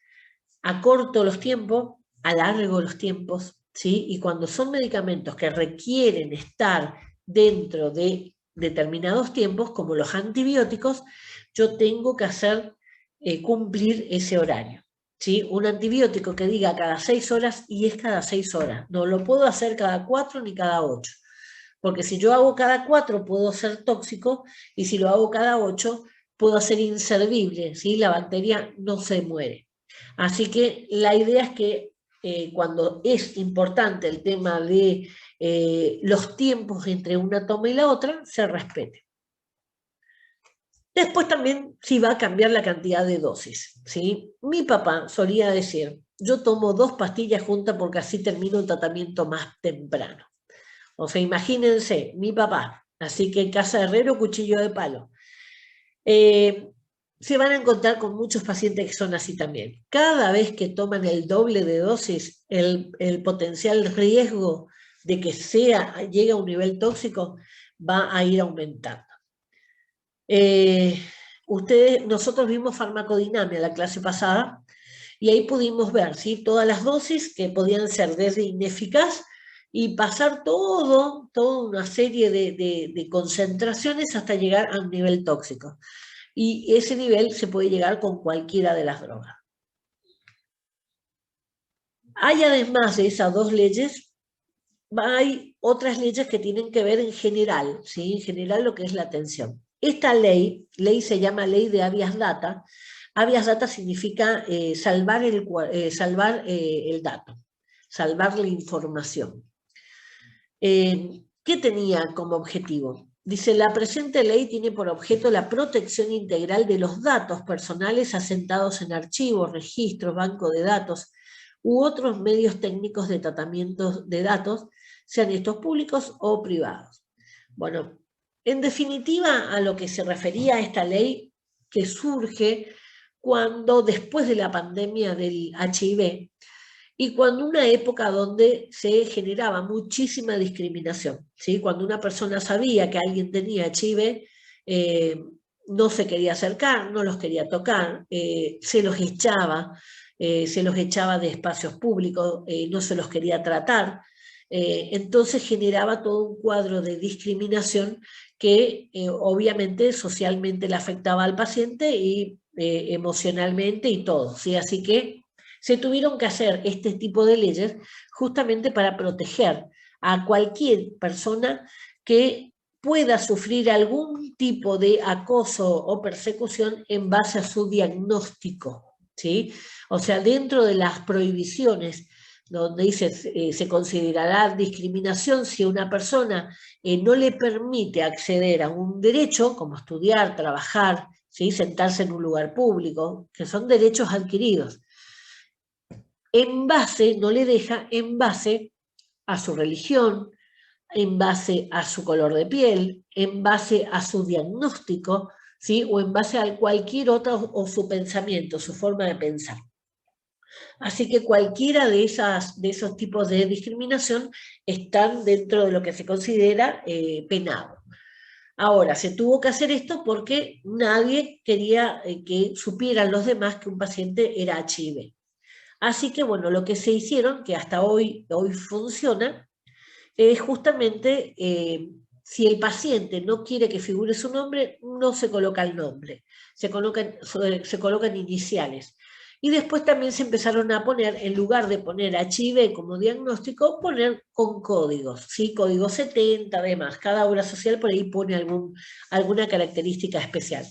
Acorto los tiempos, alargo los tiempos, ¿sí? Y cuando son medicamentos que requieren estar dentro de determinados tiempos, como los antibióticos, yo tengo que hacer cumplir ese horario, ¿sí? Un antibiótico que diga cada 6 horas y es cada 6 horas. No lo puedo hacer cada 4 ni cada 8. Porque si yo hago cada 4 puedo ser tóxico y si lo hago cada 8 puedo ser inservible, ¿sí? La bacteria no se muere. Así que la idea es que cuando es importante el tema de los tiempos entre una toma y la otra, se respete. Después también si va a cambiar la cantidad de dosis, ¿sí? Mi papá solía decir, yo tomo 2 pastillas juntas porque así termino el tratamiento más temprano. O sea, imagínense, mi papá, así que casa de herrero, cuchillo de palo. Se van a encontrar con muchos pacientes que son así también. Cada vez que toman el doble de dosis, el potencial riesgo de que llegue a un nivel tóxico va a ir aumentando. Nosotros vimos farmacodinamia la clase pasada y ahí pudimos ver, ¿sí? Todas las dosis que podían ser desde ineficaz y pasar toda una serie de concentraciones hasta llegar a un nivel tóxico. Y ese nivel se puede llegar con cualquiera de las drogas. Hay además de esas 2 leyes, hay otras leyes que tienen que ver en general, ¿sí? En general lo que es la atención. Esta ley se llama ley de habeas data. Habeas data significa salvar el dato, salvar la información. ¿Qué tenía como objetivo? Dice, la presente ley tiene por objeto la protección integral de los datos personales asentados en archivos, registros, banco de datos, u otros medios técnicos de tratamiento de datos, sean estos públicos o privados. Bueno, en definitiva, a lo que se refería esta ley que surge cuando después de la pandemia del HIV y cuando una época donde se generaba muchísima discriminación, ¿sí? Cuando una persona sabía que alguien tenía HIV, no se quería acercar, no los quería tocar, se los echaba de espacios públicos, no se los quería tratar. Entonces generaba todo un cuadro de discriminación que obviamente socialmente le afectaba al paciente y emocionalmente y todo, ¿sí? Así que se tuvieron que hacer este tipo de leyes justamente para proteger a cualquier persona que pueda sufrir algún tipo de acoso o persecución en base a su diagnóstico, ¿sí? O sea, dentro de las prohibiciones donde dice se considerará discriminación si una persona no le permite acceder a un derecho, como estudiar, trabajar, ¿sí? Sentarse en un lugar público, que son derechos adquiridos. En base, no le deja en base a su religión, en base a su color de piel, en base a su diagnóstico, ¿sí? O en base a cualquier otro, o su pensamiento, su forma de pensar. Así que cualquiera de esos tipos de discriminación están dentro de lo que se considera penado. Ahora, se tuvo que hacer esto porque nadie quería que supieran los demás que un paciente era HIV. Así que, bueno, lo que se hicieron, que hasta hoy funciona, es justamente si el paciente no quiere que figure su nombre, no se coloca el nombre, se colocan iniciales. Y después también se empezaron a poner, en lugar de poner HIV como diagnóstico, poner con códigos, ¿sí? Código 70, además, cada obra social por ahí pone alguna característica especial.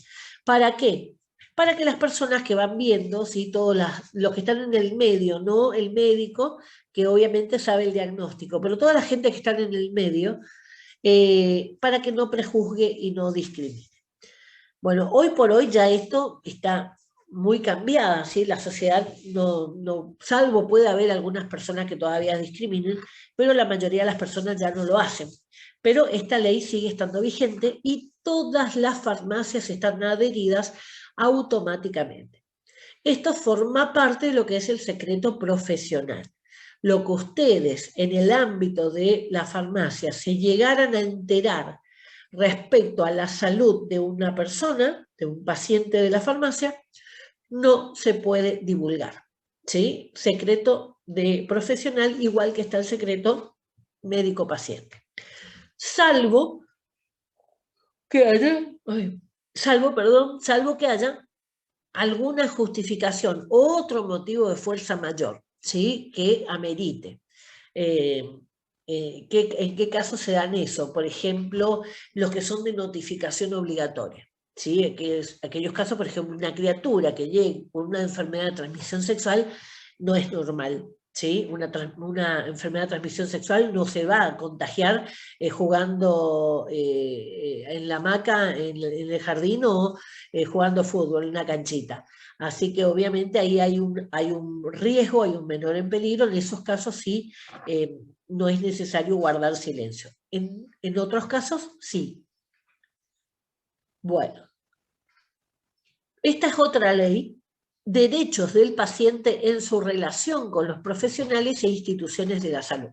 ¿Para qué? Para que las personas que van viendo, ¿sí? Todos los que están en el medio, no el médico, que obviamente sabe el diagnóstico, pero toda la gente que está en el medio, para que no prejuzgue y no discrimine. Bueno, hoy por hoy ya esto está muy cambiada, ¿sí? La sociedad, salvo puede haber algunas personas que todavía discriminen, pero la mayoría de las personas ya no lo hacen. Pero esta ley sigue estando vigente y todas las farmacias están adheridas automáticamente. Esto forma parte de lo que es el secreto profesional. Lo que ustedes en el ámbito de la farmacia se llegaran a enterar respecto a la salud de una persona, de un paciente de la farmacia, no se puede divulgar, ¿sí? Secreto de profesional, igual que está el secreto médico-paciente. Salvo que haya alguna justificación, otro motivo de fuerza mayor, ¿sí? Que amerite. ¿En qué casos se dan eso? Por ejemplo, los que son de notificación obligatoria. ¿Sí? Aquellos casos, por ejemplo, una criatura que llegue con una enfermedad de transmisión sexual no es normal. ¿Sí? Una enfermedad de transmisión sexual no se va a contagiar jugando en la hamaca, en el jardín o jugando fútbol en una canchita. Así que obviamente ahí hay un riesgo, hay un menor en peligro. En esos casos sí no es necesario guardar silencio. En otros casos sí. Bueno, esta es otra ley, derechos del paciente en su relación con los profesionales e instituciones de la salud.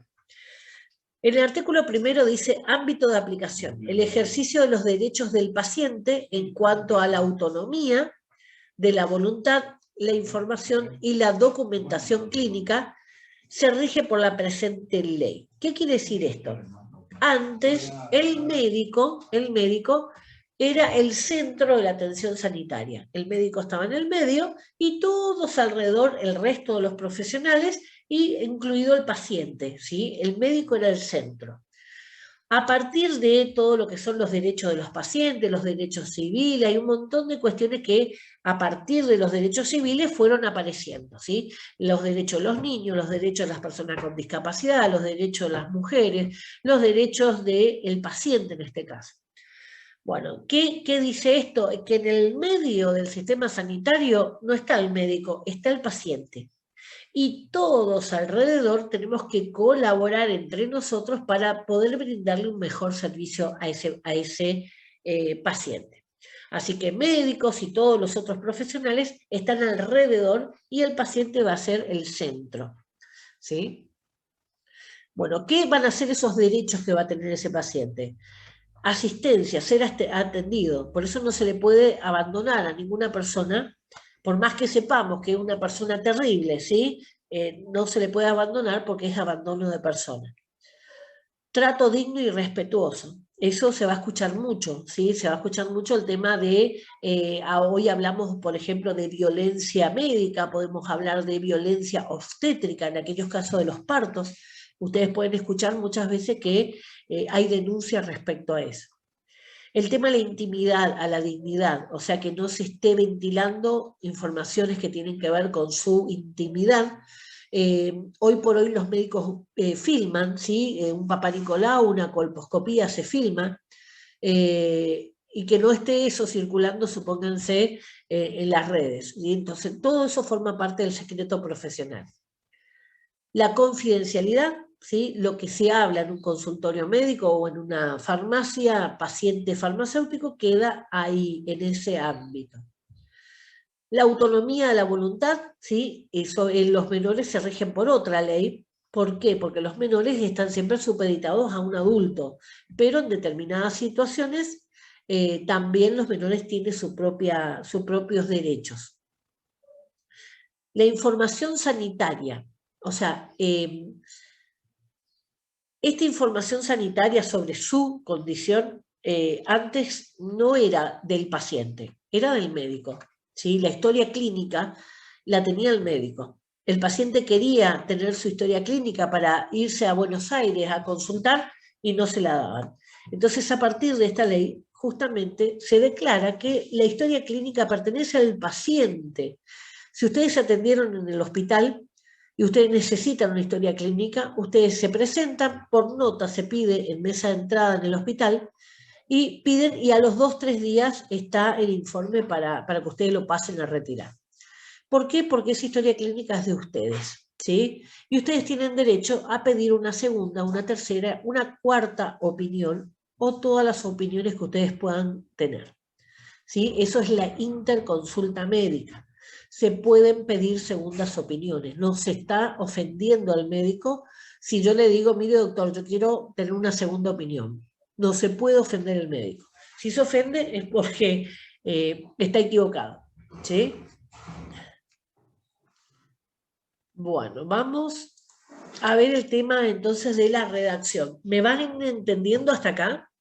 En el artículo primero dice ámbito de aplicación, el ejercicio de los derechos del paciente en cuanto a la autonomía, de la voluntad, la información y la documentación clínica se rige por la presente ley. ¿Qué quiere decir esto? Antes, el médico era el centro de la atención sanitaria. El médico estaba en el medio y todos alrededor, el resto de los profesionales, incluido el paciente, ¿sí? El médico era el centro. A partir de todo lo que son los derechos de los pacientes, los derechos civiles, hay un montón de cuestiones que a partir de los derechos civiles fueron apareciendo, ¿sí? Los derechos de los niños, los derechos de las personas con discapacidad, los derechos de las mujeres, los derechos del paciente en este caso. Bueno, ¿qué dice esto? Que en el medio del sistema sanitario no está el médico, está el paciente. Y todos alrededor tenemos que colaborar entre nosotros para poder brindarle un mejor servicio a ese paciente. Así que médicos y todos los otros profesionales están alrededor y el paciente va a ser el centro, ¿sí? Bueno, ¿qué van a ser esos derechos que va a tener ese paciente? Asistencia, ser atendido. Por eso no se le puede abandonar a ninguna persona, por más que sepamos que es una persona terrible, ¿sí? No se le puede abandonar porque es abandono de persona. Trato digno y respetuoso. Eso se va a escuchar mucho, ¿sí? Se va a escuchar mucho el tema de, hoy hablamos, por ejemplo, de violencia médica, podemos hablar de violencia obstétrica en aquellos casos de los partos. Ustedes pueden escuchar muchas veces que hay denuncias respecto a eso. El tema de la intimidad, a la dignidad, o sea, que no se esté ventilando informaciones que tienen que ver con su intimidad. Hoy por hoy los médicos filman, ¿sí? Un Papá Nicolau, una colposcopía se filma, y que no esté eso circulando, supónganse, en las redes. Y entonces todo eso forma parte del secreto profesional. La confidencialidad, ¿sí? Lo que se habla en un consultorio médico o en una farmacia, paciente farmacéutico, queda ahí, en ese ámbito. La autonomía de la voluntad, ¿sí? Eso en los menores se rigen por otra ley. ¿Por qué? Porque los menores están siempre supeditados a un adulto, pero en determinadas situaciones también los menores tienen sus propios derechos. La información sanitaria, o sea, esta información sanitaria sobre su condición antes no era del paciente, era del médico, ¿sí? La historia clínica la tenía el médico. El paciente quería tener su historia clínica para irse a Buenos Aires a consultar y no se la daban. Entonces, a partir de esta ley, justamente se declara que la historia clínica pertenece al paciente. Si ustedes se atendieron en el hospital y ustedes necesitan una historia clínica, ustedes se presentan, por nota se pide en mesa de entrada en el hospital, y piden, y a los 2-3 días está el informe para que ustedes lo pasen a retirar. ¿Por qué? Porque esa historia clínica es de ustedes, ¿sí? Y ustedes tienen derecho a pedir una segunda, una tercera, una cuarta opinión, o todas las opiniones que ustedes puedan tener, ¿sí? Eso es la interconsulta médica. Se pueden pedir segundas opiniones. No se está ofendiendo al médico si yo le digo, mire doctor, yo quiero tener una segunda opinión. No se puede ofender el médico. Si se ofende es porque está equivocado, ¿sí? Bueno, vamos a ver el tema entonces de la redacción. ¿Me van entendiendo hasta acá?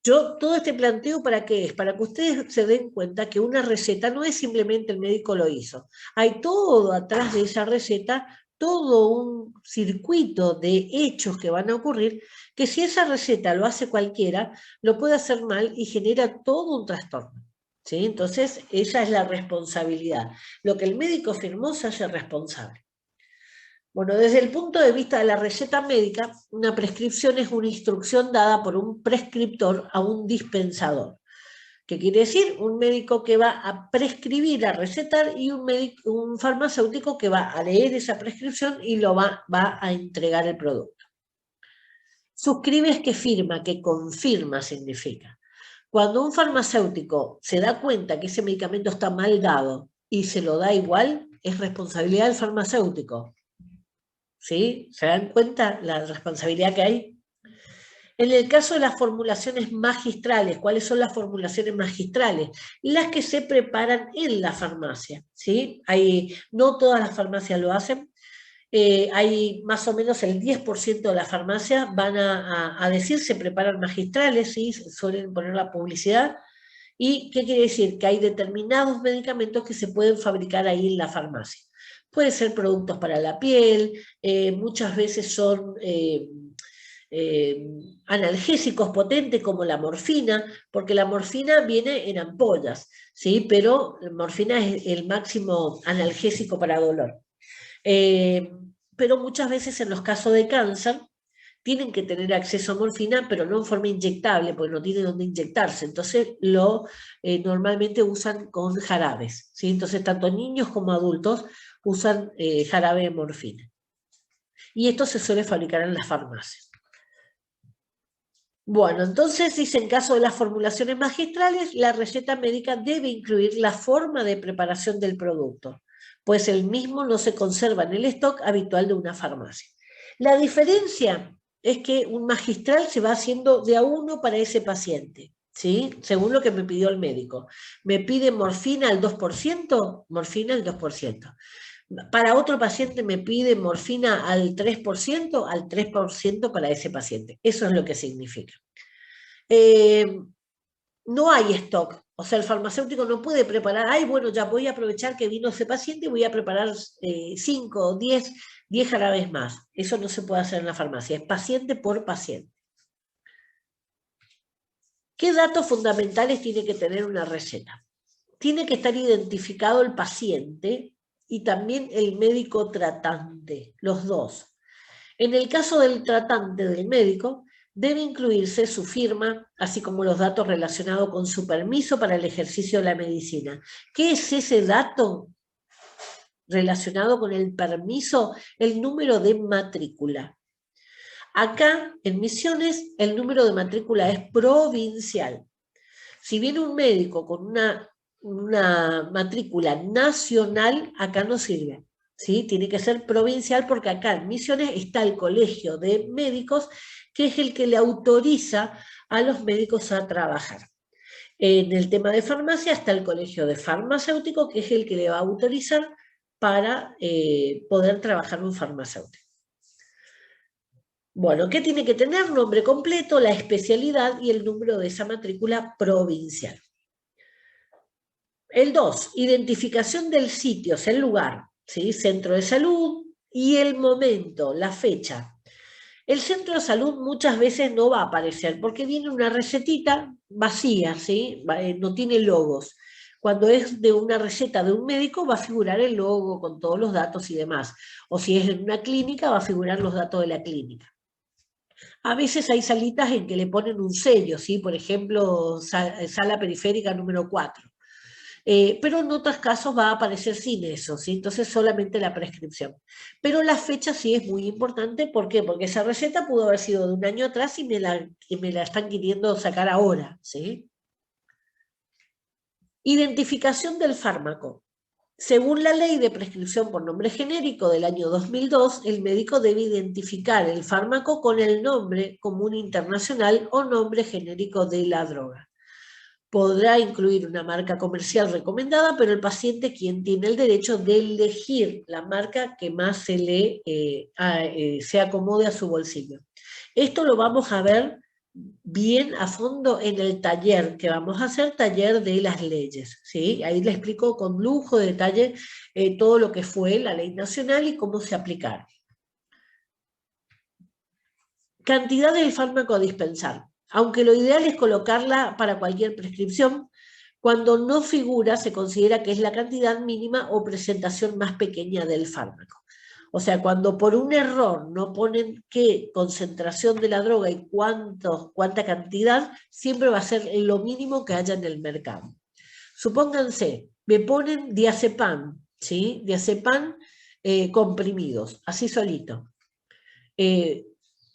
Todo este planteo, ¿para qué es? Para que ustedes se den cuenta que una receta no es simplemente el médico lo hizo. Hay todo atrás de esa receta, todo un circuito de hechos que van a ocurrir, que si esa receta lo hace cualquiera, lo puede hacer mal y genera todo un trastorno, ¿sí? Entonces, esa es la responsabilidad. Lo que el médico firmó se hace responsable. Bueno, desde el punto de vista de la receta médica, una prescripción es una instrucción dada por un prescriptor a un dispensador. ¿Qué quiere decir? Un médico que va a prescribir, a recetar, y un farmacéutico que va a leer esa prescripción y lo va a entregar el producto. Suscribe es que firma, que confirma significa. Cuando un farmacéutico se da cuenta que ese medicamento está mal dado y se lo da igual, es responsabilidad del farmacéutico. ¿Sí? ¿Se dan cuenta la responsabilidad que hay? En el caso de las formulaciones magistrales, ¿cuáles son las formulaciones magistrales? Las que se preparan en la farmacia, ¿sí? No todas las farmacias lo hacen, hay más o menos el 10% de las farmacias van a decir se preparan magistrales, ¿sí? Suelen poner la publicidad. ¿Y qué quiere decir? Que hay determinados medicamentos que se pueden fabricar ahí en la farmacia. Pueden ser productos para la piel, muchas veces son analgésicos potentes como la morfina, porque la morfina viene en ampollas, ¿sí? Pero la morfina es el máximo analgésico para dolor. Pero muchas veces en los casos de cáncer tienen que tener acceso a morfina, pero no en forma inyectable, porque no tienen dónde inyectarse. Entonces, normalmente usan con jarabes, ¿sí? Entonces, tanto niños como adultos usan jarabe de morfina. Y esto se suele fabricar en las farmacias. Bueno, entonces dice, en caso de las formulaciones magistrales, la receta médica debe incluir la forma de preparación del producto, pues el mismo no se conserva en el stock habitual de una farmacia. La diferencia es que un magistral se va haciendo de a uno para ese paciente, ¿sí? Según lo que me pidió el médico. Me pide morfina al 2%, morfina al 2%. Para otro paciente me pide morfina al 3% para ese paciente. Eso es lo que significa. No hay stock, o sea, el farmacéutico no puede preparar, ay, bueno, ya voy a aprovechar que vino ese paciente y voy a preparar 5 o 10 jarabes más. Eso no se puede hacer en la farmacia, es paciente por paciente. ¿Qué datos fundamentales tiene que tener una receta? Tiene que estar identificado el paciente y también el médico tratante, los dos. En el caso del tratante del médico, debe incluirse su firma, así como los datos relacionados con su permiso para el ejercicio de la medicina. ¿Qué es ese dato relacionado con el permiso? El número de matrícula. Acá, en Misiones, el número de matrícula es provincial. Si viene un médico con una matrícula nacional, acá no sirve. ¿Sí? Tiene que ser provincial porque acá en Misiones está el colegio de médicos, que es el que le autoriza a los médicos a trabajar. En el tema de farmacia está el colegio de farmacéutico, que es el que le va a autorizar para poder trabajar un farmacéutico. Bueno, ¿qué tiene que tener? Nombre completo, la especialidad y el número de esa matrícula provincial. El 2, identificación del sitio, es el lugar, ¿sí? Centro de salud y el momento, la fecha. El centro de salud muchas veces no va a aparecer porque viene una recetita vacía, ¿sí? No tiene logos. Cuando es de una receta de un médico va a figurar el logo con todos los datos y demás. O si es en una clínica va a figurar los datos de la clínica. A veces hay salitas en que le ponen un sello, ¿sí? Por ejemplo, sala periférica número 4. Pero en otros casos va a aparecer sin eso, ¿sí? Entonces solamente la prescripción. Pero la fecha sí es muy importante, ¿por qué? Porque esa receta pudo haber sido de un año atrás y me la están queriendo sacar ahora, ¿sí? Identificación del fármaco. Según la ley de prescripción por nombre genérico del año 2002, el médico debe identificar el fármaco con el nombre común internacional o nombre genérico de la droga. Podrá incluir una marca comercial recomendada, pero el paciente quien tiene el derecho de elegir la marca que más se acomode a su bolsillo. Esto lo vamos a ver bien a fondo en el taller que vamos a hacer, taller de las leyes, ¿sí? Ahí le explico con lujo de detalle todo lo que fue la ley nacional y cómo se aplicaron. Cantidad del fármaco a dispensar. Aunque lo ideal es colocarla para cualquier prescripción, cuando no figura se considera que es la cantidad mínima o presentación más pequeña del fármaco. O sea, cuando por un error no ponen qué concentración de la droga y cuánta cantidad, siempre va a ser lo mínimo que haya en el mercado. Supónganse, me ponen diazepam, ¿sí? Diazepam comprimidos, así solito. ¿Le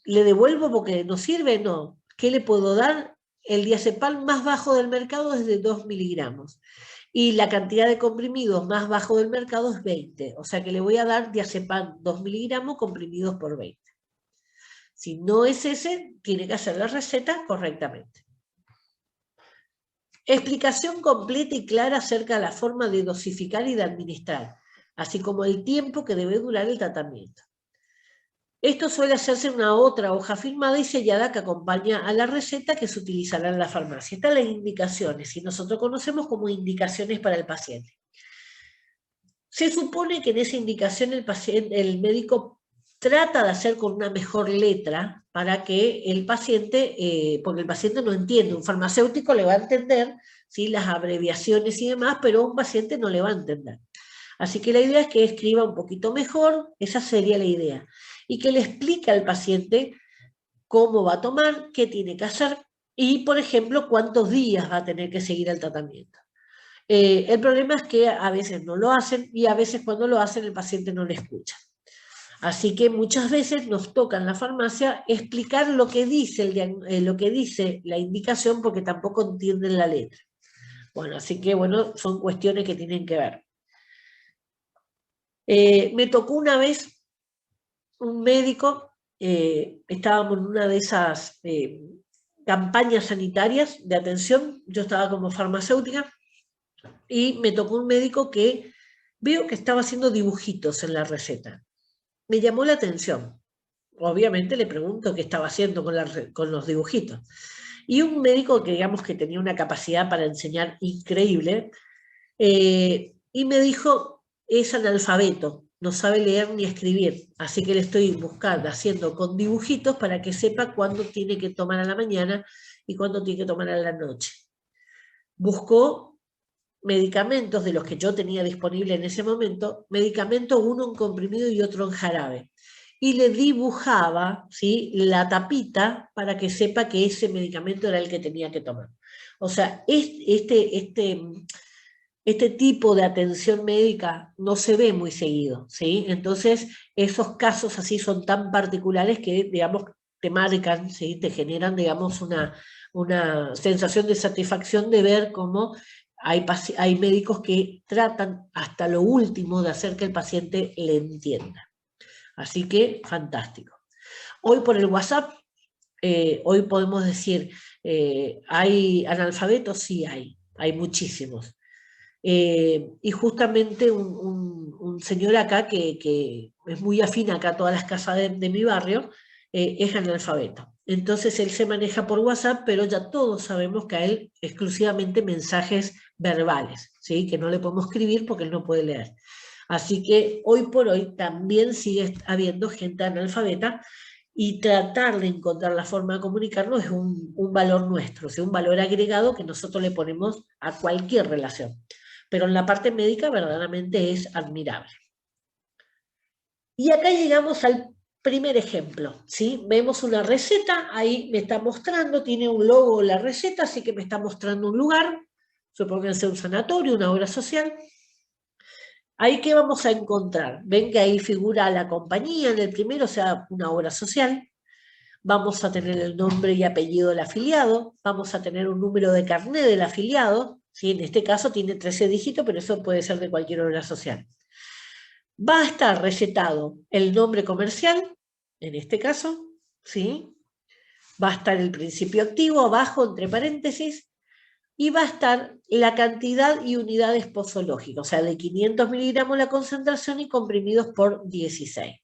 devuelvo porque no sirve? No. ¿Qué le puedo dar? El diazepam más bajo del mercado es de 2 miligramos. Y la cantidad de comprimidos más bajo del mercado es 20. O sea que le voy a dar diazepam 2 miligramos comprimidos por 20. Si no es ese, tiene que hacer la receta correctamente. Explicación completa y clara acerca de la forma de dosificar y de administrar, así como el tiempo que debe durar el tratamiento. Esto suele hacerse en una otra hoja firmada y sellada que acompaña a la receta que se utilizará en la farmacia. Están las indicaciones, y nosotros conocemos como indicaciones para el paciente. Se supone que en esa indicación el médico trata de hacer con una mejor letra para que el paciente, porque el paciente no entiende, un farmacéutico le va a entender, ¿sí?, las abreviaciones y demás, pero un paciente no le va a entender. Así que la idea es que escriba un poquito mejor, esa sería la idea, y que le explique al paciente cómo va a tomar, qué tiene que hacer y, por ejemplo, cuántos días va a tener que seguir el tratamiento. El problema es que a veces no lo hacen y a veces cuando lo hacen el paciente no le escucha. Así que muchas veces nos toca en la farmacia explicar lo que dice, lo que dice la indicación porque tampoco entienden la letra. Bueno, así que bueno, son cuestiones que tienen que ver. Me tocó una vez un médico, estábamos en una de esas campañas sanitarias de atención, yo estaba como farmacéutica, y me tocó un médico que veo que estaba haciendo dibujitos en la receta. Me llamó la atención. Obviamente le pregunto qué estaba haciendo con los dibujitos. Y un médico que digamos que tenía una capacidad para enseñar increíble, y me dijo, es analfabeto, no sabe leer ni escribir, así que le estoy buscando, haciendo con dibujitos para que sepa cuándo tiene que tomar a la mañana y cuándo tiene que tomar a la noche. Buscó medicamentos de los que yo tenía disponible en ese momento, medicamentos, uno en comprimido y otro en jarabe. Y le dibujaba, ¿sí?, la tapita para que sepa que ese medicamento era el que tenía que tomar. O sea, este tipo de atención médica no se ve muy seguido, ¿sí? Entonces, esos casos así son tan particulares que, digamos, te marcan, ¿sí? Te generan, digamos, una sensación de satisfacción de ver cómo hay médicos que tratan hasta lo último de hacer que el paciente le entienda. Así que, fantástico. Hoy por el WhatsApp, hoy podemos decir, ¿hay analfabetos? Sí, hay muchísimos. Y justamente un señor acá que es muy afín acá a todas las casas de mi barrio, es analfabeto. Entonces él se maneja por WhatsApp, pero ya todos sabemos que a él exclusivamente mensajes verbales, ¿sí?, que no le podemos escribir porque él no puede leer. Así que hoy por hoy también sigue habiendo gente analfabeta y tratar de encontrar la forma de comunicarnos es un valor nuestro, o sea, un valor agregado que nosotros le ponemos a cualquier relación. Pero en la parte médica verdaderamente es admirable. Y acá llegamos al primer ejemplo, ¿sí? Vemos una receta, ahí me está mostrando, tiene un logo la receta, así que me está mostrando un lugar, supónganse un sanatorio, una obra social. Ahí, ¿qué vamos a encontrar? Ven que ahí figura la compañía en el primero, o sea, una obra social. Vamos a tener el nombre y apellido del afiliado, vamos a tener un número de carnet del afiliado, ¿sí? En este caso tiene 13 dígitos, pero eso puede ser de cualquier obra social. Va a estar recetado el nombre comercial, en este caso, ¿sí? Va a estar el principio activo abajo, entre paréntesis, y va a estar la cantidad y unidades posológicas, o sea, de 500 miligramos la concentración y comprimidos por 16.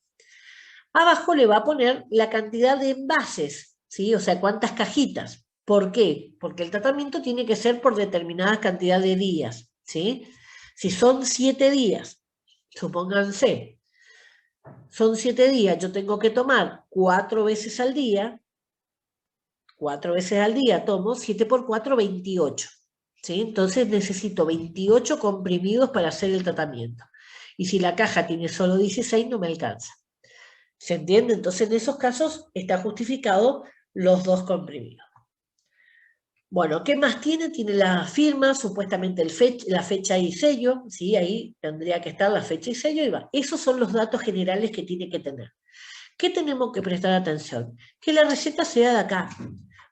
Abajo le va a poner la cantidad de envases, ¿sí? O sea, cuántas cajitas. ¿Por qué? Porque el tratamiento tiene que ser por determinada cantidad de días, ¿sí? Si son 7 días, supónganse, son 7 días, yo tengo que tomar 4 veces al día, 4 veces al día tomo, 7 por 4, 28, ¿sí? Entonces necesito 28 comprimidos para hacer el tratamiento. Y si la caja tiene solo 16, no me alcanza. ¿Se entiende? Entonces, en esos casos está justificado los 2 comprimidos. Bueno, ¿qué más tiene? Tiene la firma, supuestamente la fecha y sello, ¿sí? Ahí tendría que estar la fecha y sello y va. Esos son los datos generales que tiene que tener. ¿Qué tenemos que prestar atención? Que la receta sea de acá,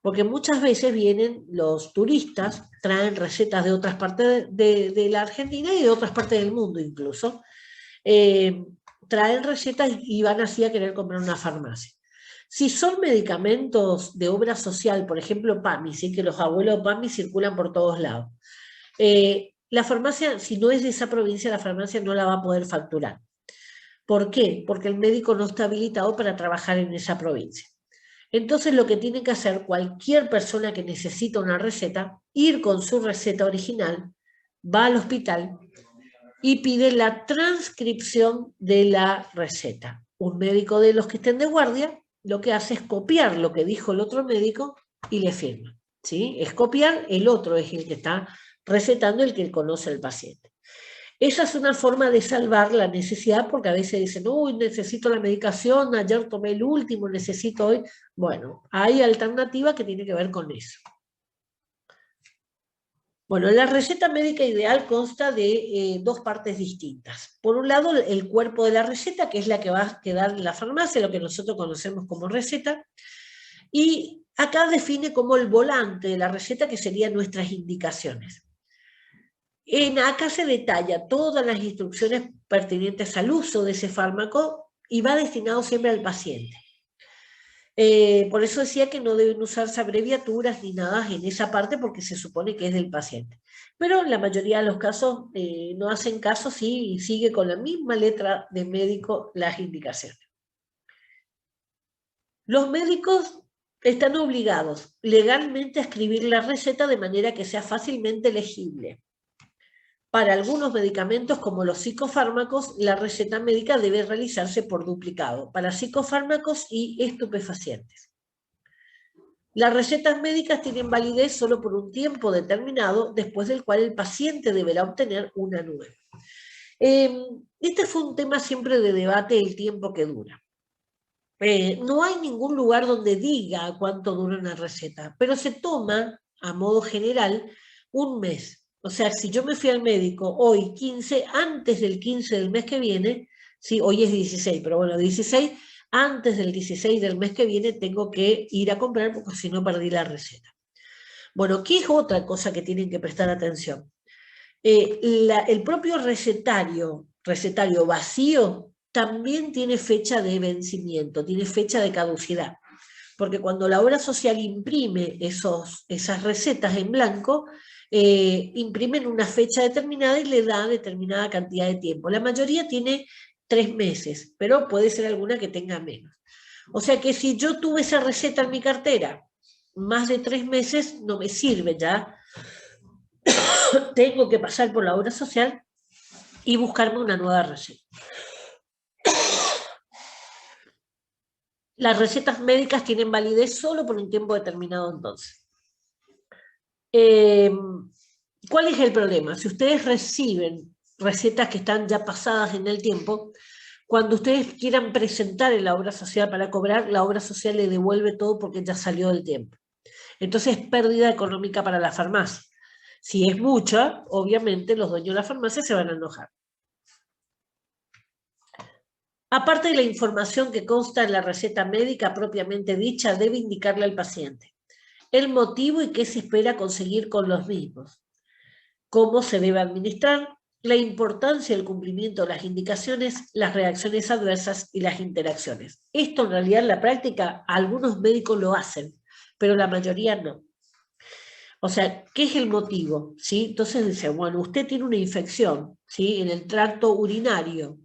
porque muchas veces vienen los turistas, traen recetas de otras partes de la Argentina y de otras partes del mundo incluso, traen recetas y van así a querer comprar una farmacia. Si son medicamentos de obra social, por ejemplo PAMI, ¿sí?, que los abuelos PAMI circulan por todos lados, la farmacia, si no es de esa provincia, la farmacia no la va a poder facturar. ¿Por qué? Porque el médico no está habilitado para trabajar en esa provincia. Entonces lo que tiene que hacer cualquier persona que necesita una receta, ir con su receta original, va al hospital y pide la transcripción de la receta. Un médico de los que estén de guardia lo que hace es copiar lo que dijo el otro médico y le firma, ¿sí? Es copiar, el otro es el que está recetando, el que conoce al paciente. Esa es una forma de salvar la necesidad, porque a veces dicen, uy, necesito la medicación, ayer tomé el último, necesito hoy. Bueno, hay alternativa que tiene que ver con eso. Bueno, la receta médica ideal consta de dos partes distintas. Por un lado, el cuerpo de la receta, que es la que va a quedar en la farmacia, lo que nosotros conocemos como receta, y acá define como el volante de la receta, que serían nuestras indicaciones. Acá se detalla todas las instrucciones pertinentes al uso de ese fármaco y va destinado siempre al paciente. Por eso decía que no deben usarse abreviaturas ni nada en esa parte porque se supone que es del paciente. Pero en la mayoría de los casos no hacen caso y sigue con la misma letra de médico las indicaciones. Los médicos están obligados legalmente a escribir la receta de manera que sea fácilmente legible. Para algunos medicamentos, como los psicofármacos, la receta médica debe realizarse por duplicado, para psicofármacos y estupefacientes. Las recetas médicas tienen validez solo por un tiempo determinado, después del cual el paciente deberá obtener una nueva. Este fue un tema siempre de debate, el tiempo que dura. No hay ningún lugar donde diga cuánto dura una receta, pero se toma, a modo general, un mes. O sea, si yo me fui al médico hoy 15, antes del 15 del mes que viene, sí, hoy es 16, pero bueno, 16, antes del 16 del mes que viene tengo que ir a comprar porque si no perdí la receta. Bueno, ¿qué es otra cosa que tienen que prestar atención? El propio recetario vacío también tiene fecha de vencimiento, tiene fecha de caducidad, porque cuando la obra social imprime esas recetas en blanco, imprimen una fecha determinada y le da determinada cantidad de tiempo. La mayoría tiene 3 meses, pero puede ser alguna que tenga menos. O sea que si yo tuve esa receta en mi cartera más de 3 meses, no me sirve ya. Tengo que pasar por la obra social y buscarme una nueva receta. Las recetas médicas tienen validez solo por un tiempo determinado entonces. ¿Cuál es el problema? Si ustedes reciben recetas que están ya pasadas en el tiempo, cuando ustedes quieran presentar en la obra social para cobrar, la obra social le devuelve todo porque ya salió del tiempo. Entonces es pérdida económica para la farmacia. Si es mucha, obviamente los dueños de la farmacia se van a enojar. Aparte de la información que consta en la receta médica propiamente dicha, debe indicarle al paciente el motivo y qué se espera conseguir con los mismos, cómo se debe administrar, la importancia del cumplimiento de las indicaciones, las reacciones adversas y las interacciones. Esto en realidad en la práctica algunos médicos lo hacen, pero la mayoría no. O sea, ¿qué es el motivo? ¿Sí? Entonces dice, bueno, usted tiene una infección, ¿sí?, en el tracto urinario,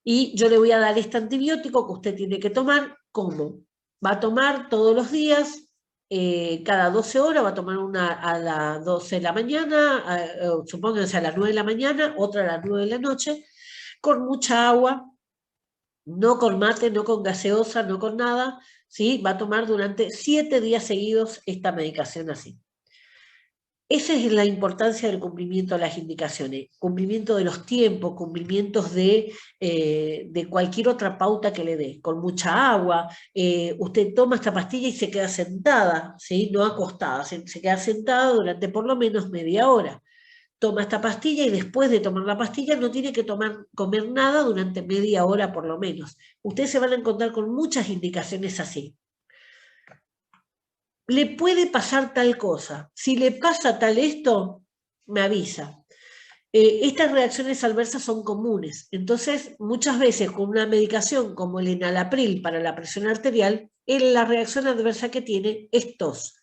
y yo le voy a dar este antibiótico que usted tiene que tomar. ¿Cómo? Va a tomar todos los días, cada 12 horas, va a tomar una a las 12 de la mañana, supónganse a las 9 de la mañana, otra a las 9 de la noche, con mucha agua, no con mate, no con gaseosa, no con nada, ¿sí? Va a tomar durante 7 días seguidos esta medicación así. Esa es la importancia del cumplimiento de las indicaciones, cumplimiento de los tiempos, cumplimientos de cualquier otra pauta que le dé, con mucha agua. Usted toma esta pastilla y se queda sentada, ¿sí?, no acostada, se queda sentada durante por lo menos media hora. Toma esta pastilla y después de tomar la pastilla no tiene que comer nada durante media hora por lo menos. Ustedes se van a encontrar con muchas indicaciones así. Le puede pasar tal cosa. Si le pasa tal esto, me avisa. Estas reacciones adversas son comunes. Entonces, muchas veces con una medicación como el enalapril para la presión arterial, la reacción adversa que tiene es tos.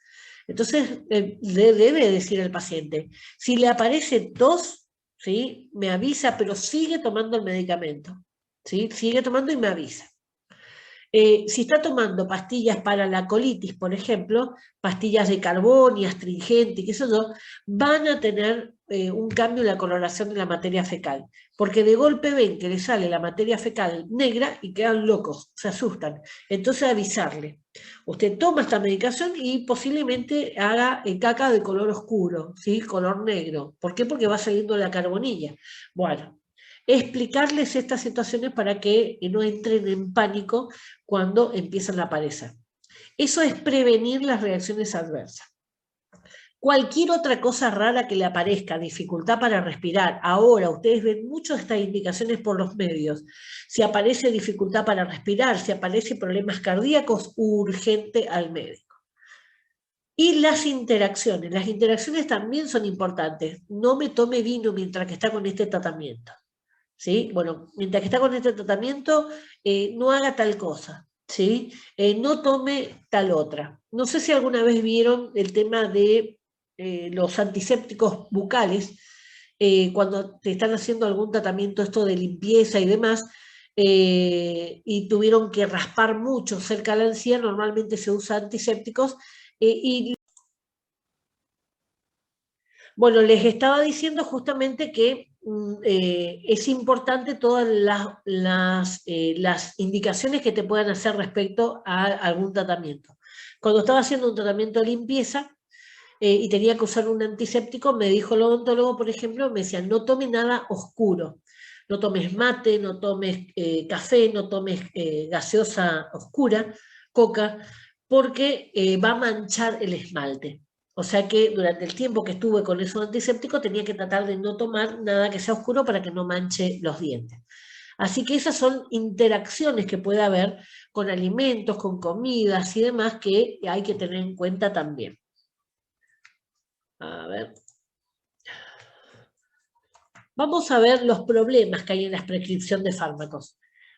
Entonces, le debe decir al paciente, si le aparece tos, ¿sí?, me avisa, pero sigue tomando el medicamento. ¿Sí? Sigue tomando y me avisa. Si está tomando pastillas para la colitis, por ejemplo, pastillas de carbón y astringente, qué sé yo, van a tener un cambio en la coloración de la materia fecal, porque de golpe ven que le sale la materia fecal negra y quedan locos, se asustan. Entonces avisarle, usted toma esta medicación y posiblemente haga caca de color oscuro, ¿sí? Color negro. ¿Por qué? Porque va saliendo la carbonilla. Bueno, explicarles estas situaciones para que no entren en pánico cuando empiezan a aparecer. Eso es prevenir las reacciones adversas. Cualquier otra cosa rara que le aparezca, dificultad para respirar, ahora ustedes ven muchas de estas indicaciones por los medios. Si aparece dificultad para respirar, si aparece problemas cardíacos, urgente al médico. Y las interacciones también son importantes. No me tome vino mientras que está con este tratamiento. ¿Sí? Bueno, mientras que está con este tratamiento, no haga tal cosa. ¿Sí? No tome tal otra. No sé si alguna vez vieron el tema de los antisépticos bucales, cuando te están haciendo algún tratamiento esto de limpieza y demás, y tuvieron que raspar mucho cerca de la encía, normalmente se usa antisépticos, y bueno, les estaba diciendo justamente que es importante todas las indicaciones que te puedan hacer respecto a algún tratamiento. Cuando estaba haciendo un tratamiento de limpieza y tenía que usar un antiséptico, me dijo el odontólogo, por ejemplo, me decía, no tome nada oscuro. No tomes mate, no tomes café, no tomes gaseosa oscura, coca, porque va a manchar el esmalte. O sea que durante el tiempo que estuve con esos antisépticos tenía que tratar de no tomar nada que sea oscuro para que no manche los dientes. Así que esas son interacciones que puede haber con alimentos, con comidas y demás que hay que tener en cuenta también. A ver. Vamos a ver los problemas que hay en la prescripción de fármacos.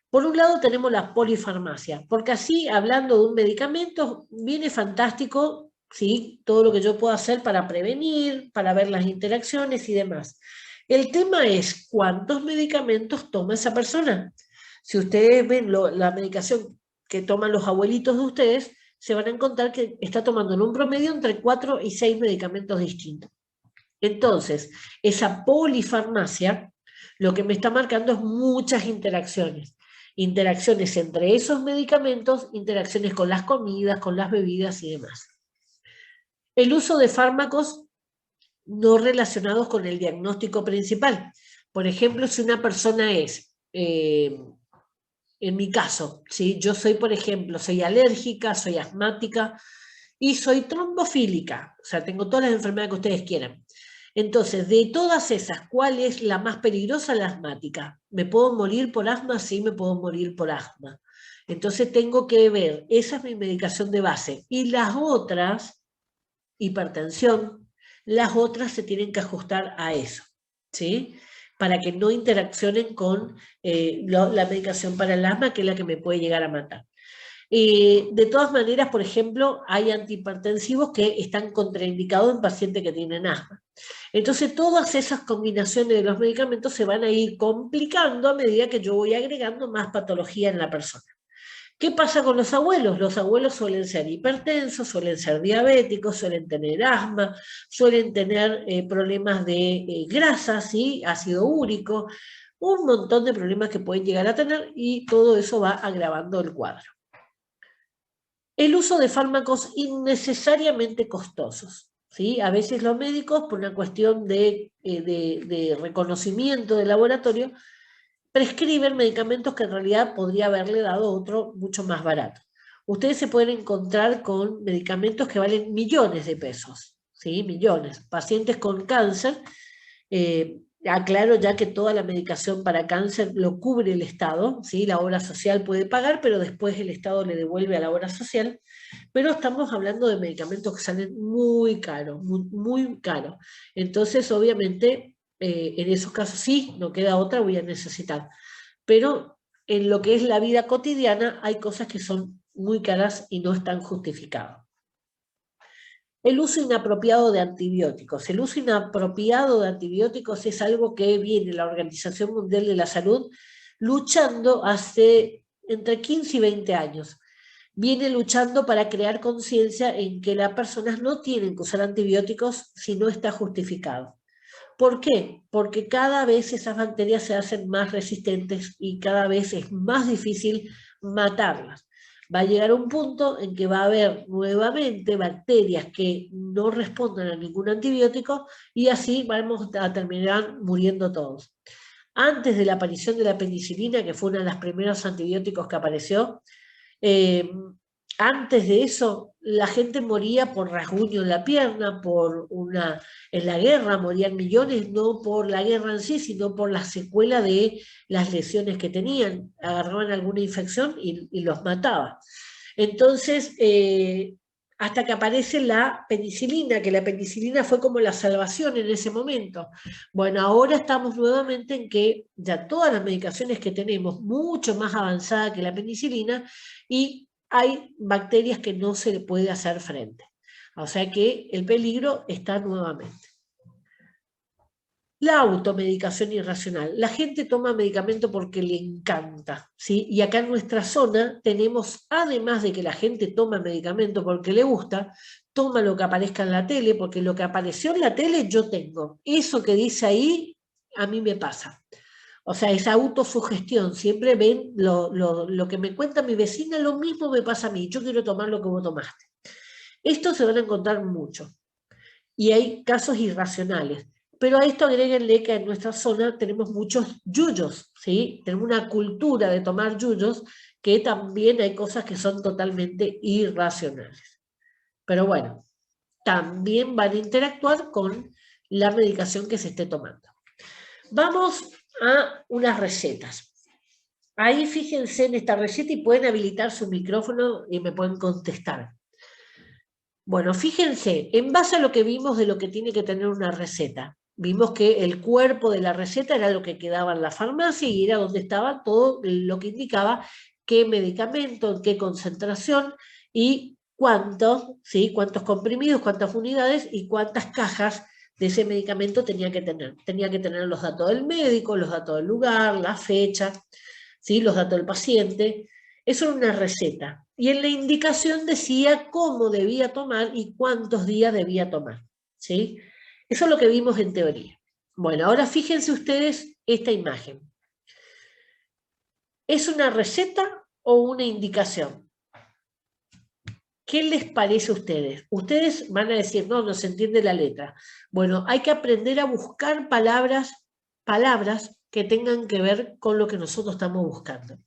Por un lado tenemos la polifarmacia, porque así, hablando de un medicamento, viene fantástico, ¿sí? Todo lo que yo puedo hacer para prevenir, para ver las interacciones y demás. El tema es cuántos medicamentos toma esa persona. Si ustedes ven la medicación que toman los abuelitos de ustedes, se van a encontrar que está tomando en un promedio entre 4 y 6 medicamentos distintos. Entonces, esa polifarmacia lo que me está marcando es muchas interacciones. Interacciones entre esos medicamentos, interacciones con las comidas, con las bebidas y demás. El uso de fármacos no relacionados con el diagnóstico principal. Por ejemplo, si una persona es, en mi caso, ¿sí? Yo soy, por ejemplo, soy alérgica, soy asmática y soy trombofílica, o sea, tengo todas las enfermedades que ustedes quieran. Entonces, de todas esas, ¿cuál es la más peligrosa? La asmática. ¿Me puedo morir por asma? Sí, me puedo morir por asma. Entonces tengo que ver, esa es mi medicación de base. Y las otras, hipertensión, las otras se tienen que ajustar a eso, ¿sí? Para que no interaccionen con la medicación para el asma, que es la que me puede llegar a matar. De todas maneras, por ejemplo, hay antihipertensivos que están contraindicados en pacientes que tienen asma. Entonces, todas esas combinaciones de los medicamentos se van a ir complicando a medida que yo voy agregando más patología en la persona. ¿Qué pasa con los abuelos? Los abuelos suelen ser hipertensos, suelen ser diabéticos, suelen tener asma, suelen tener problemas de grasa, ¿sí? Ácido úrico, un montón de problemas que pueden llegar a tener y todo eso va agravando el cuadro. El uso de fármacos innecesariamente costosos. ¿Sí? A veces los médicos, por una cuestión de reconocimiento del laboratorio, prescriben medicamentos que en realidad podría haberle dado otro mucho más barato. Ustedes se pueden encontrar con medicamentos que valen millones de pesos, ¿sí? Millones. Pacientes con cáncer, aclaro ya que toda la medicación para cáncer lo cubre el Estado, ¿sí? La obra social puede pagar, pero después el Estado le devuelve a la obra social. Pero estamos hablando de medicamentos que salen muy caros, muy, muy caros. Entonces, obviamente, en esos casos sí, no queda otra, voy a necesitar. Pero en lo que es la vida cotidiana hay cosas que son muy caras y no están justificadas. El uso inapropiado de antibióticos. El uso inapropiado de antibióticos es algo que viene la Organización Mundial de la Salud luchando hace entre 15 y 20 años. Viene luchando para crear conciencia en que las personas no tienen que usar antibióticos si no está justificado. ¿Por qué? Porque cada vez esas bacterias se hacen más resistentes y cada vez es más difícil matarlas. Va a llegar un punto en que va a haber nuevamente bacterias que no respondan a ningún antibiótico y así vamos a terminar muriendo todos. Antes de la aparición de la penicilina, que fue uno de los primeros antibióticos que apareció, eh, antes de eso, la gente moría por rasguño en la pierna, en la guerra morían millones, no por la guerra en sí, sino por la secuela de las lesiones que tenían. Agarraban alguna infección y los mataba. Entonces, hasta que aparece la penicilina, que la penicilina fue como la salvación en ese momento. Bueno, ahora estamos nuevamente en que ya todas las medicaciones que tenemos, mucho más avanzada que la penicilina, y hay bacterias que no se le puede hacer frente. O sea que el peligro está nuevamente. La automedicación irracional. La gente toma medicamento porque le encanta, ¿sí? Y acá en nuestra zona tenemos, además de que la gente toma medicamento porque le gusta, toma lo que aparezca en la tele, porque lo que apareció en la tele yo tengo. Eso que dice ahí, a mí me pasa. O sea, esa autosugestión, siempre ven lo que me cuenta mi vecina, lo mismo me pasa a mí, yo quiero tomar lo que vos tomaste. Esto se van a encontrar mucho. Y hay casos irracionales. Pero a esto agréguenle que en nuestra zona tenemos muchos yuyos, ¿sí? Tenemos una cultura de tomar yuyos que también hay cosas que son totalmente irracionales. Pero bueno, también van a interactuar con la medicación que se esté tomando. Vamos a unas recetas. Ahí fíjense en esta receta y pueden habilitar su micrófono y me pueden contestar. Bueno, fíjense, en base a lo que vimos de lo que tiene que tener una receta, vimos que el cuerpo de la receta era lo que quedaba en la farmacia y era donde estaba todo lo que indicaba qué medicamento, qué concentración y cuántos, ¿sí? Cuántos comprimidos, cuántas unidades y cuántas cajas de ese medicamento tenía que tener. Tenía que tener los datos del médico, los datos del lugar, la fecha, ¿sí? Los datos del paciente. Eso era una receta. Y en la indicación decía cómo debía tomar y cuántos días debía tomar, ¿sí? Eso es lo que vimos en teoría. Bueno, ahora fíjense ustedes esta imagen. ¿Es una receta o una indicación? ¿Qué les parece a ustedes? Ustedes van a decir, no, no se entiende la letra. Bueno, hay que aprender a buscar palabras que tengan que ver con lo que nosotros estamos buscando.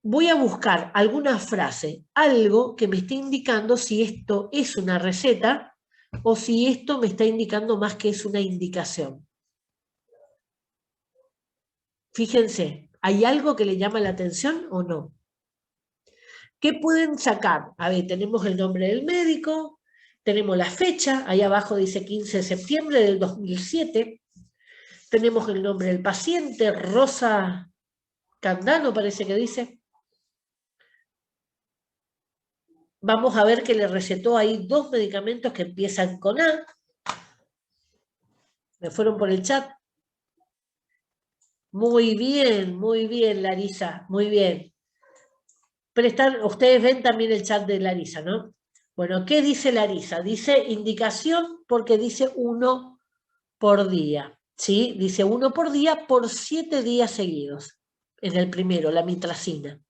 Voy a buscar alguna frase, algo que me esté indicando si esto es una receta o si esto me está indicando más que es una indicación. Fíjense, ¿hay algo que le llama la atención o no? ¿Qué pueden sacar? A ver, tenemos el nombre del médico, tenemos la fecha, ahí abajo dice 15 de septiembre del 2007, tenemos el nombre del paciente, Rosa Candano parece que dice. Vamos a ver que le recetó ahí 2 medicamentos que empiezan con A. Me fueron por el chat. Muy bien, Larisa, muy bien. Ustedes ven también el chat de Larisa, ¿no? Bueno, ¿qué dice Larisa? Dice indicación porque dice 1 por día, ¿sí? Dice 1 por día por 7 días seguidos. En el primero, la mitracina.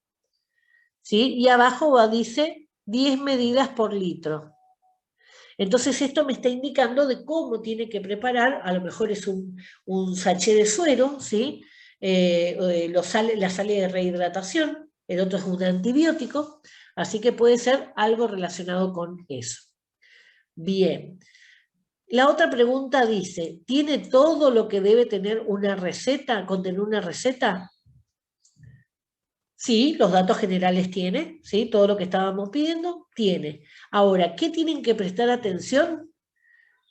¿Sí? Y abajo dice 10 medidas por litro. Entonces esto me está indicando de cómo tiene que preparar, a lo mejor es un sachet de suero, ¿sí? La sal de rehidratación, el otro es un antibiótico, así que puede ser algo relacionado con eso. Bien. La otra pregunta dice, ¿tiene todo lo que debe tener una receta, contener una receta? Sí, los datos generales tiene, ¿sí? Todo lo que estábamos pidiendo, tiene. Ahora, ¿qué tienen que prestar atención?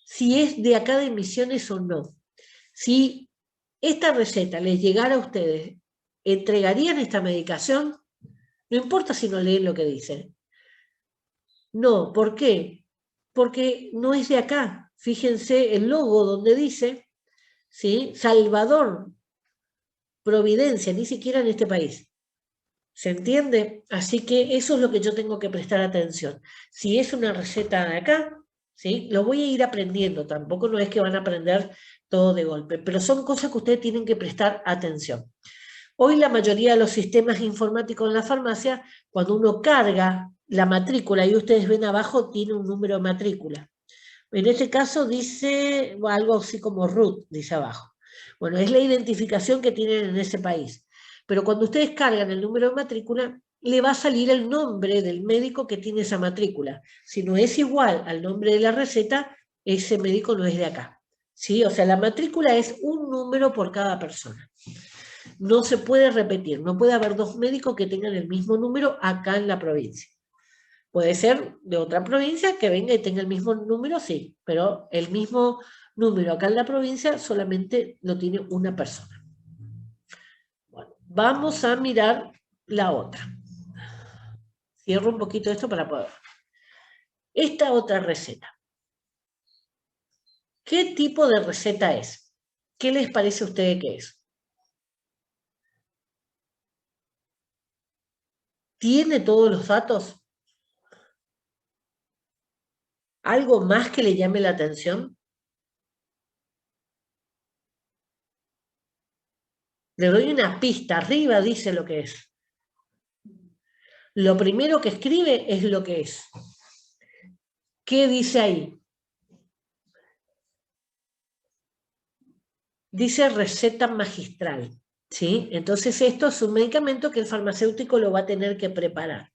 Si es de acá de Misiones o no. Si esta receta les llegara a ustedes, ¿entregarían esta medicación? No importa si no leen lo que dicen. No, ¿por qué? Porque no es de acá. Fíjense el logo donde dice, ¿sí? Salvador, Providencia, ni siquiera en este país. ¿Se entiende? Así que eso es lo que yo tengo que prestar atención. Si es una receta de acá, ¿sí? Lo voy a ir aprendiendo, tampoco no es que van a aprender todo de golpe, pero son cosas que ustedes tienen que prestar atención. Hoy la mayoría de los sistemas informáticos en la farmacia, cuando uno carga la matrícula, y ustedes ven abajo, tiene un número de matrícula. En este caso dice algo así como root, dice abajo. Bueno, es la identificación que tienen en ese país. Pero cuando ustedes cargan el número de matrícula, le va a salir el nombre del médico que tiene esa matrícula. Si no es igual al nombre de la receta, ese médico no es de acá. ¿Sí? O sea, la matrícula es un número por cada persona. No se puede repetir, no puede haber dos médicos que tengan el mismo número acá en la provincia. Puede ser de otra provincia que venga y tenga el mismo número, sí, pero el mismo número acá en la provincia solamente lo tiene una persona. Bueno, vamos a mirar la otra. Cierro un poquito esto para poder ver. Esta otra receta. ¿Qué tipo de receta es? ¿Qué les parece a ustedes que es? ¿Tiene todos los datos? ¿Algo más que le llame la atención? Le doy una pista, arriba dice lo que es. Lo primero que escribe es lo que es. ¿Qué dice ahí? Dice receta magistral, ¿sí? Entonces esto es un medicamento que el farmacéutico lo va a tener que preparar.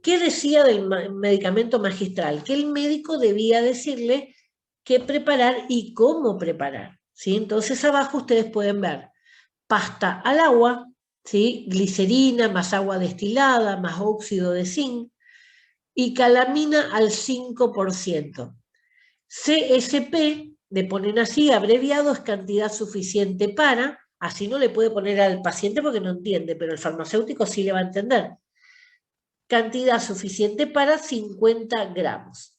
¿Qué decía del medicamento magistral? Que el médico debía decirle qué preparar y cómo preparar, ¿sí? Entonces abajo ustedes pueden ver pasta al agua, ¿sí? Glicerina más agua destilada más óxido de zinc y calamina al 5%. CSP, le ponen así, abreviado, es cantidad suficiente para, así no le puede poner al paciente porque no entiende, pero el farmacéutico sí le va a entender. Cantidad suficiente para 50 gramos.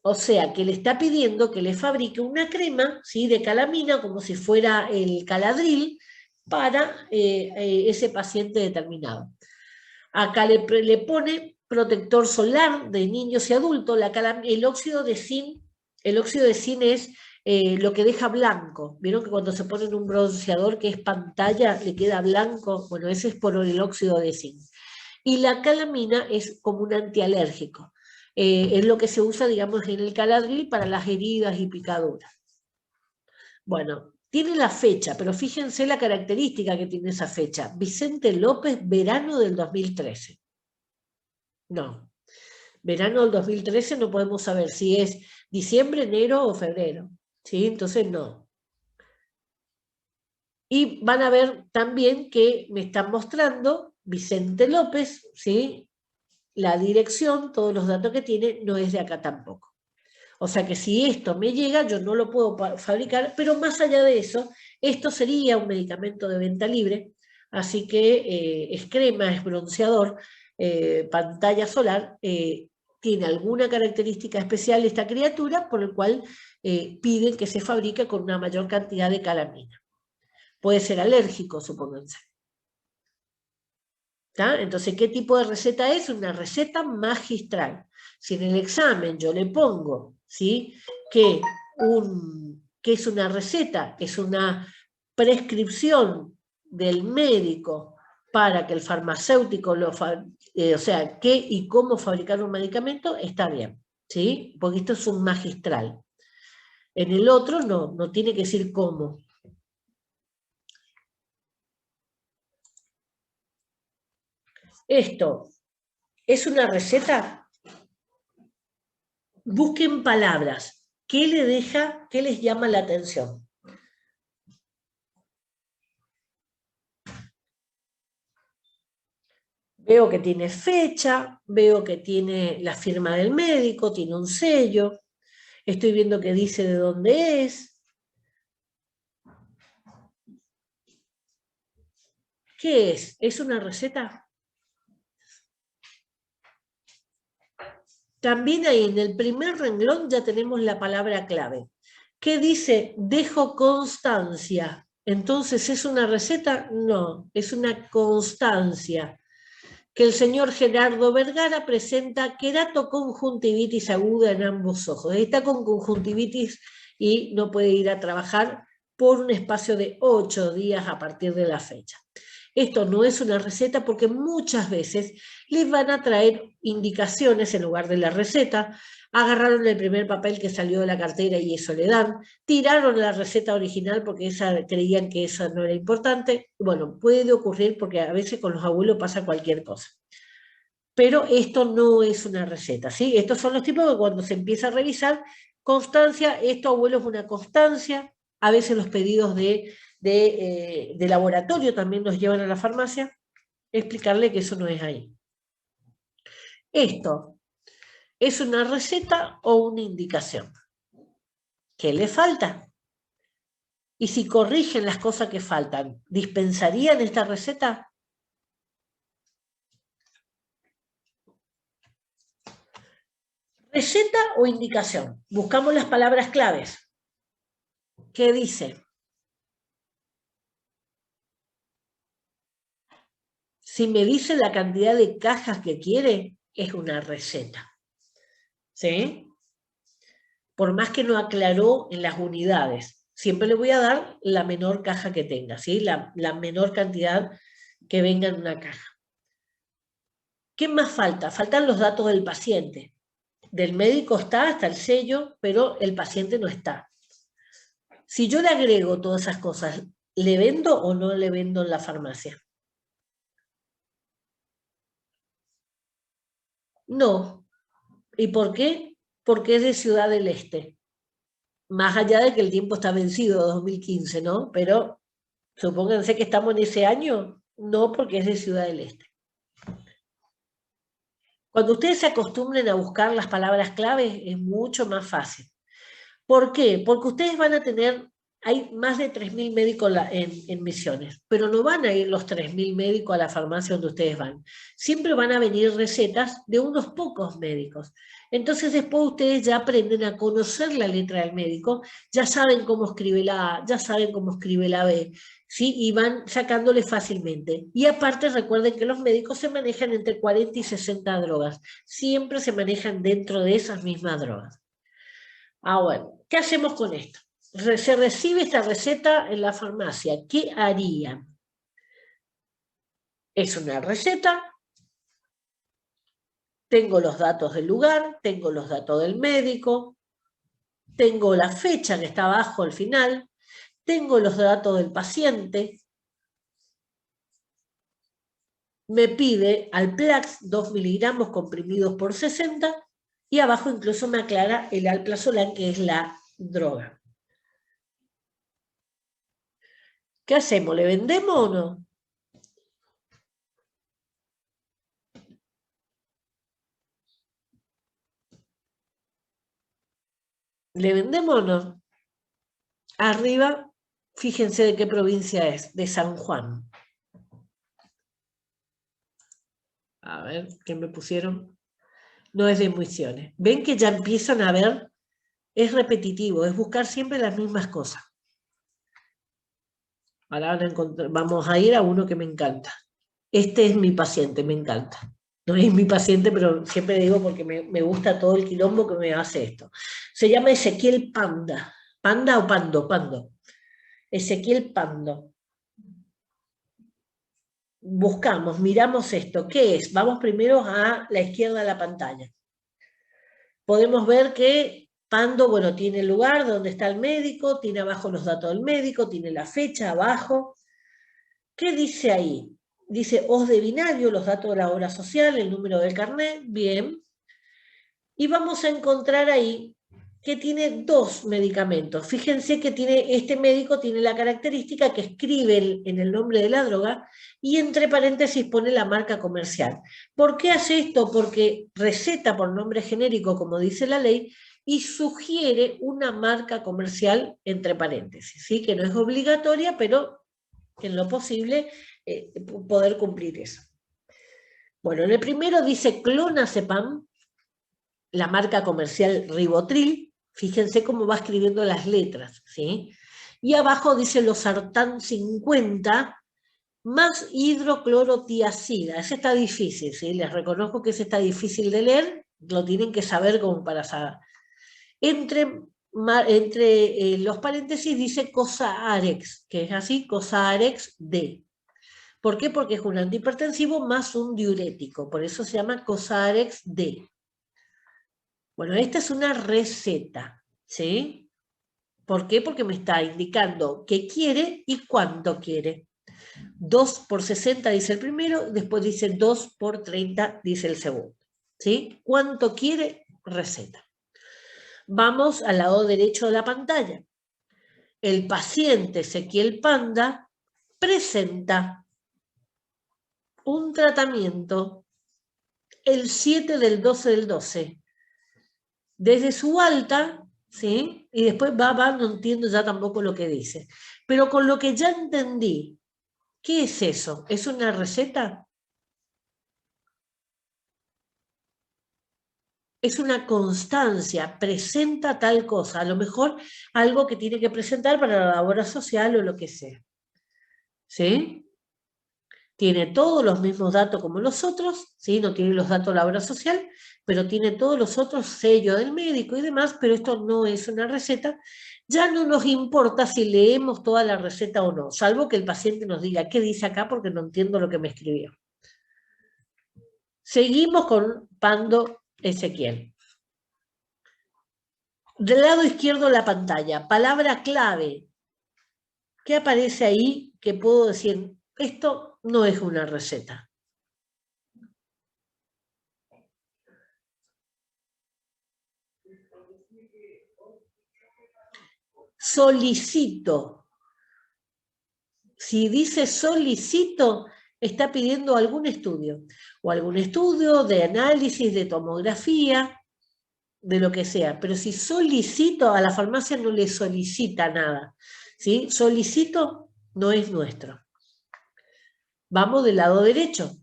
O sea, que le está pidiendo que le fabrique una crema, ¿sí?, de calamina, como si fuera el Caladril, para ese paciente determinado. Acá le pone protector solar de niños y adultos, el óxido de zinc. El óxido de zinc es lo que deja blanco. ¿Vieron que cuando se ponen un bronceador que es pantalla le queda blanco? Bueno, ese es por el óxido de zinc. Y la calamina es como un antialérgico. Es lo que se usa, digamos, en el Caladril para las heridas y picaduras. Bueno, tiene la fecha, pero fíjense la característica que tiene esa fecha. Vicente López, verano del 2013. No. Verano del 2013 no podemos saber si es diciembre, enero o febrero, ¿sí? Entonces no. Y van a ver también que me están mostrando Vicente López, ¿sí? La dirección, todos los datos que tiene, no es de acá tampoco. O sea que si esto me llega, yo no lo puedo fabricar, pero más allá de eso, esto sería un medicamento de venta libre, así que es crema, es bronceador, pantalla solar, tiene alguna característica especial esta criatura, por el cual piden que se fabrique con una mayor cantidad de calamina. Puede ser alérgico, supónganse. ¿Tá? Entonces, ¿qué tipo de receta es? Una receta magistral. Si en el examen yo le pongo, ¿sí?, que es una receta, es una prescripción del médico para que el farmacéutico o sea, qué y cómo fabricar un medicamento, está bien, ¿sí? Porque esto es un magistral. En el otro no tiene que decir cómo. Esto es una receta. Busquen palabras. ¿Qué les llama la atención? Veo que tiene fecha, veo que tiene la firma del médico, tiene un sello, estoy viendo que dice de dónde es. ¿Qué es? ¿Es una receta? También ahí en el primer renglón ya tenemos la palabra clave. ¿Qué dice? Dejo constancia. Entonces, ¿es una receta? No, es una constancia. que el señor Gerardo Vergara presenta queratoconjuntivitis aguda en ambos ojos. Está con conjuntivitis y no puede ir a trabajar por un espacio de 8 días a partir de la fecha. Esto no es una receta porque muchas veces les van a traer indicaciones en lugar de la receta. Agarraron el primer papel que salió de la cartera y eso le dan. Tiraron la receta original porque creían que esa no era importante. Bueno, puede ocurrir porque a veces con los abuelos pasa cualquier cosa. Pero esto no es una receta, ¿sí? Estos son los tipos que cuando se empieza a revisar, constancia, esto abuelo es una constancia. A veces los pedidos de laboratorio también nos llevan a la farmacia, explicarle que eso no es ahí. Esto, ¿es una receta o una indicación? ¿Qué le falta? Y si corrigen las cosas que faltan, ¿dispensarían esta receta? ¿Receta o indicación? Buscamos las palabras claves. ¿Qué dice? Si me dice la cantidad de cajas que quiere, es una receta. ¿Sí? Por más que no aclaró en las unidades, siempre le voy a dar la menor caja que tenga, ¿sí? La menor cantidad que venga en una caja. ¿Qué más falta? Faltan los datos del paciente. Del médico está el sello, pero el paciente no está. Si yo le agrego todas esas cosas, ¿le vendo o no le vendo en la farmacia? No. ¿Y por qué? Porque es de Ciudad del Este. Más allá de que el tiempo está vencido, 2015, ¿no? Pero supónganse que estamos en ese año, no, porque es de Ciudad del Este. Cuando ustedes se acostumbren a buscar las palabras claves, es mucho más fácil. ¿Por qué? Porque ustedes van a tener, hay más de 3.000 médicos en Misiones, pero no van a ir los 3.000 médicos a la farmacia donde ustedes van. Siempre van a venir recetas de unos pocos médicos. Entonces después ustedes ya aprenden a conocer la letra del médico, ya saben cómo escribe la A, ya saben cómo escribe la B, ¿sí? Y van sacándole fácilmente. Y aparte recuerden que los médicos se manejan entre 40 y 60 drogas. Siempre se manejan dentro de esas mismas drogas. Bueno, ¿qué hacemos con esto? Se recibe esta receta en la farmacia. ¿Qué harían? Es una receta. Tengo los datos del lugar, tengo los datos del médico, tengo la fecha que está abajo al final, tengo los datos del paciente, me pide Alplax 2 miligramos comprimidos por 60 y abajo incluso me aclara el alprazolam, que es la droga. ¿Qué hacemos? ¿Le vendemos o no? ¿Le vendemos o no? Arriba, fíjense de qué provincia es, de San Juan. A ver, ¿qué me pusieron? No es de Misiones. ¿Ven que ya empiezan a ver? Es repetitivo, es buscar siempre las mismas cosas. Ahora vamos a ir a uno que me encanta. Este es mi paciente, me encanta. No es mi paciente, pero siempre digo porque me gusta todo el quilombo que me hace esto. Se llama Ezequiel Panda. ¿Panda o Pando? Pando. Ezequiel Pando. Buscamos, miramos esto. ¿Qué es? Vamos primero a la izquierda de la pantalla. Podemos ver que Pando, bueno, tiene el lugar donde está el médico, tiene abajo los datos del médico, tiene la fecha abajo. ¿Qué dice ahí? Dice os de binario, los datos de la obra social, el número del carnet, bien. Y vamos a encontrar ahí que tiene 2 medicamentos. Fíjense que este médico tiene la característica que escribe en el nombre de la droga y entre paréntesis pone la marca comercial. ¿Por qué hace esto? Porque receta por nombre genérico, como dice la ley, y sugiere una marca comercial entre paréntesis, ¿sí? Que no es obligatoria, pero en lo posible poder cumplir eso. Bueno, en el primero dice clonazepam, la marca comercial Rivotril. Fíjense cómo va escribiendo las letras, ¿sí? Y abajo dice losartán 50, más hidroclorotiazida. Ese está difícil, ¿sí? Les reconozco que ese está difícil de leer, lo tienen que saber como para saber. Entre los paréntesis dice COSAAREX, que es así, COSAAREX D. ¿Por qué? Porque es un antihipertensivo más un diurético, por eso se llama COSAAREX D. Bueno, esta es una receta, ¿sí? ¿Por qué? Porque me está indicando qué quiere y cuánto quiere. 2 por 60 dice el primero, después dice 2 por 30 dice el segundo. ¿Sí? ¿Cuánto quiere? Receta. Vamos al lado derecho de la pantalla. El paciente Ezequiel Panda presenta un tratamiento el 7 del 12 del 12. Desde su alta, ¿sí? Y después no entiendo ya tampoco lo que dice. Pero con lo que ya entendí, ¿qué es eso? ¿Es una receta? Es una constancia, presenta tal cosa, a lo mejor algo que tiene que presentar para la obra social o lo que sea. ¿Sí? Tiene todos los mismos datos como los otros, ¿sí? No tiene los datos de la obra social, pero tiene todos los otros sellos del médico y demás, pero esto no es una receta. Ya no nos importa si leemos toda la receta o no, salvo que el paciente nos diga qué dice acá porque no entiendo lo que me escribió. Seguimos con Pando Ezequiel. Del lado izquierdo de la pantalla, palabra clave. ¿Qué aparece ahí que puedo decir? Esto no es una receta. Solicito. Si dice solicito, está pidiendo algún estudio. O algún estudio de análisis, de tomografía, de lo que sea. Pero si solicito, a la farmacia no le solicita nada. ¿Sí? Solicito no es nuestro. Vamos del lado derecho.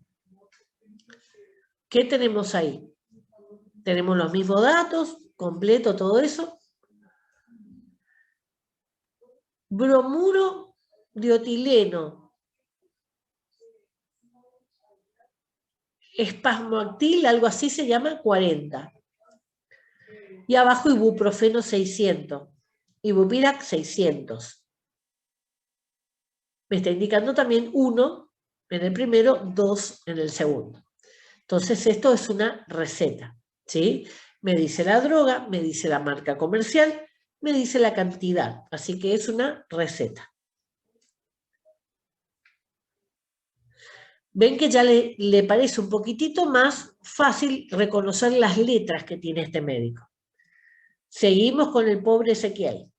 ¿Qué tenemos ahí? Tenemos los mismos datos, completo todo eso. Bromuro dietileno. Espasmoactil, algo así se llama, 40. Y abajo ibuprofeno 600. Ibupirac 600. Me está indicando también 1 en el primero, 2 en el segundo. Entonces esto es una receta, ¿sí? Me dice la droga, me dice la marca comercial, me dice la cantidad. Así que es una receta. Ven que ya le parece un poquitito más fácil reconocer las letras que tiene este médico. Seguimos con el pobre Ezequiel.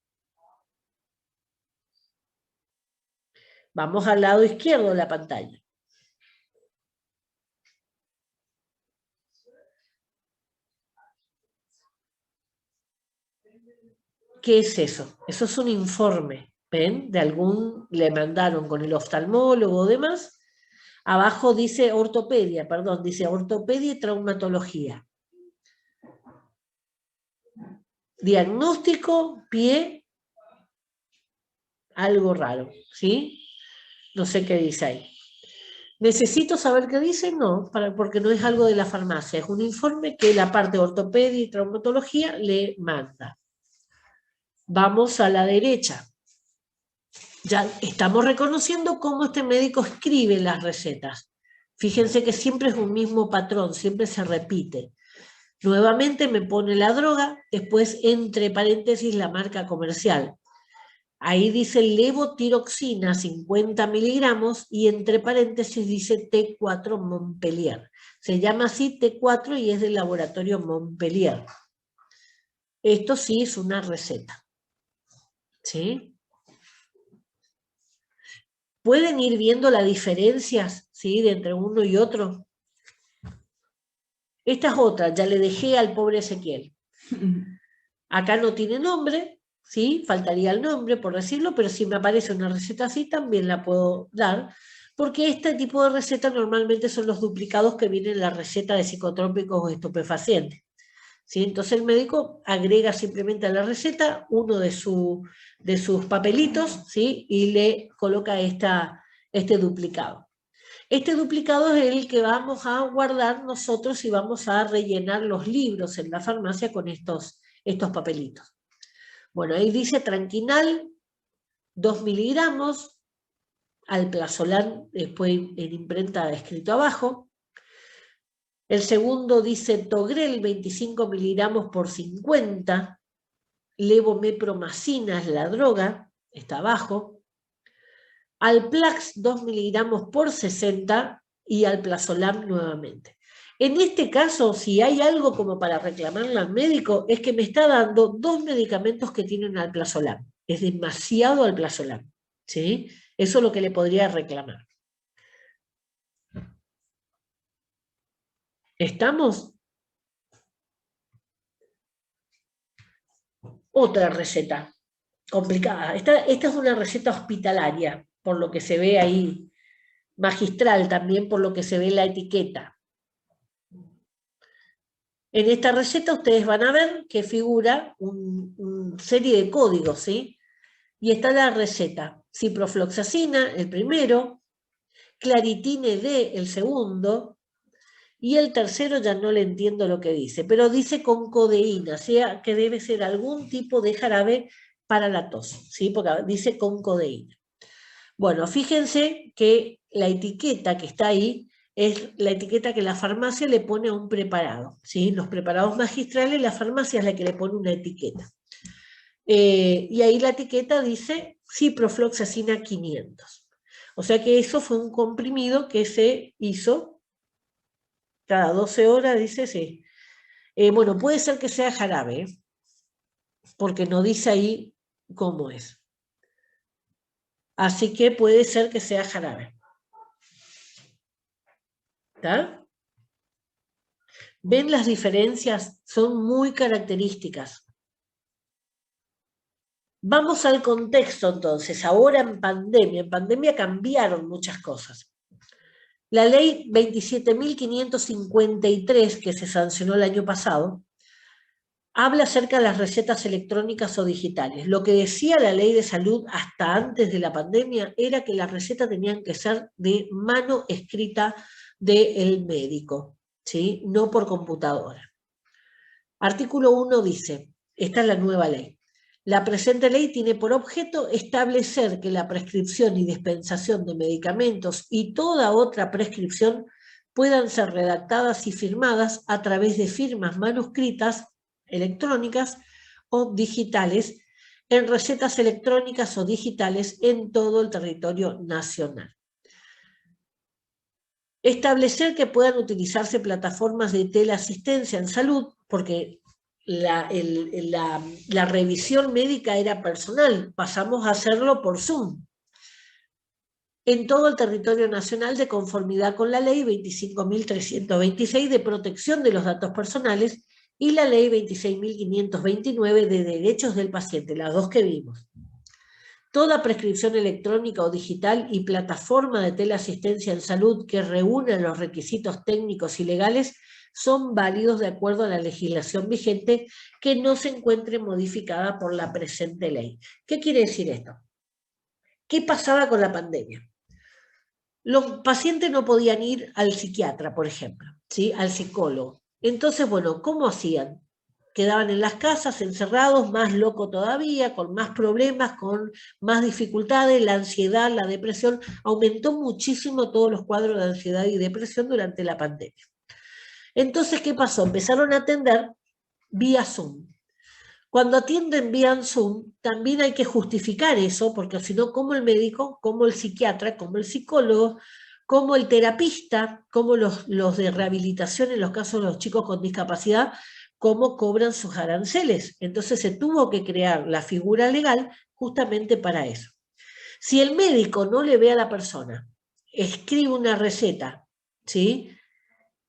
Vamos al lado izquierdo de la pantalla. ¿Qué es eso? Eso es un informe, ¿ven? De algún, le mandaron con el oftalmólogo o demás. Abajo dice ortopedia, perdón, dice ortopedia y traumatología. Diagnóstico, pie, algo raro, ¿sí? No sé qué dice ahí. ¿Necesito saber qué dice? No, porque no es algo de la farmacia, es un informe que la parte de ortopedia y traumatología le manda. Vamos a la derecha. Ya estamos reconociendo cómo este médico escribe las recetas. Fíjense que siempre es un mismo patrón, siempre se repite. Nuevamente me pone la droga, después entre paréntesis la marca comercial. Ahí dice levotiroxina 50 miligramos y entre paréntesis dice T4 Montpellier. Se llama así T4 y es del laboratorio Montpellier. Esto sí es una receta. ¿Sí? ¿Pueden ir viendo las diferencias, ¿sí?, de entre uno y otro? Esta es otra, ya le dejé al pobre Ezequiel. Acá no tiene nombre, ¿sí? Faltaría el nombre, por decirlo, pero si me aparece una receta así, también la puedo dar, porque este tipo de recetas normalmente son los duplicados que vienen en la receta de psicotrópicos o estupefacientes. ¿Sí? Entonces el médico agrega simplemente a la receta uno de sus papelitos, ¿sí?, y le coloca esta este duplicado. Este duplicado es el que vamos a guardar nosotros y vamos a rellenar los libros en la farmacia con estos papelitos. Bueno, ahí dice Tranquinal, 2 miligramos, alprazolam, después en imprenta escrito abajo. El segundo dice Togrel, 25 miligramos por 50. Levomepromacina es la droga, está abajo. Alplax, 2 miligramos por 60 y alprazolam nuevamente. En este caso, si hay algo como para reclamarle al médico, es que me está dando 2 medicamentos que tienen alprazolam. Es demasiado alprazolam, ¿sí? Eso es lo que le podría reclamar. ¿Estamos? Otra receta complicada. Esta es una receta hospitalaria, por lo que se ve ahí, magistral también, por lo que se ve en la etiqueta. En esta receta ustedes van a ver que figura una serie de códigos, ¿sí? Y está la receta. Ciprofloxacina, el primero, Claritine D, el segundo, y el tercero ya no le entiendo lo que dice, pero dice con codeína, o sea que debe ser algún tipo de jarabe para la tos, ¿sí? Porque dice con codeína. Bueno, fíjense que la etiqueta que está ahí es la etiqueta que la farmacia le pone a un preparado, ¿sí? Los preparados magistrales, la farmacia es la que le pone una etiqueta. Y ahí la etiqueta dice ciprofloxacina 500. O sea que eso fue un comprimido que se hizo cada 12 horas, dice, sí. Bueno, puede ser que sea jarabe, porque no dice ahí cómo es. Así que puede ser que sea jarabe. ¿Está? ¿Ven las diferencias? Son muy características. Vamos al contexto entonces. Ahora en pandemia cambiaron muchas cosas. La ley 27.553, que se sancionó el año pasado, habla acerca de las recetas electrónicas o digitales. Lo que decía la ley de salud hasta antes de la pandemia era que las recetas tenían que ser de mano escrita del médico, ¿sí? No por computadora. Artículo 1 dice, esta es la nueva ley, la presente ley tiene por objeto establecer que la prescripción y dispensación de medicamentos y toda otra prescripción puedan ser redactadas y firmadas a través de firmas manuscritas, electrónicas o digitales, en recetas electrónicas o digitales en todo el territorio nacional. Establecer que puedan utilizarse plataformas de teleasistencia en salud, porque la revisión médica era personal, pasamos a hacerlo por Zoom, en todo el territorio nacional de conformidad con la ley 25.326 de protección de los datos personales y la ley 26.529 de derechos del paciente, las dos que vimos. Toda prescripción electrónica o digital y plataforma de teleasistencia en salud que reúna los requisitos técnicos y legales son válidos de acuerdo a la legislación vigente que no se encuentre modificada por la presente ley. ¿Qué quiere decir esto? ¿Qué pasaba con la pandemia? Los pacientes no podían ir al psiquiatra, por ejemplo, ¿sí? Al psicólogo. Entonces, bueno, ¿cómo hacían? Quedaban en las casas encerrados, más loco todavía, con más problemas, con más dificultades, la ansiedad, la depresión. Aumentó muchísimo todos los cuadros de ansiedad y depresión durante la pandemia. Entonces, ¿qué pasó? Empezaron a atender vía Zoom. Cuando atienden vía Zoom, también hay que justificar eso, porque si no, como el médico, como el psiquiatra, como el psicólogo, como el terapista, como los de rehabilitación en los casos de los chicos con discapacidad, cómo cobran sus aranceles. Entonces se tuvo que crear la figura legal justamente para eso. Si el médico no le ve a la persona, escribe una receta, ¿sí?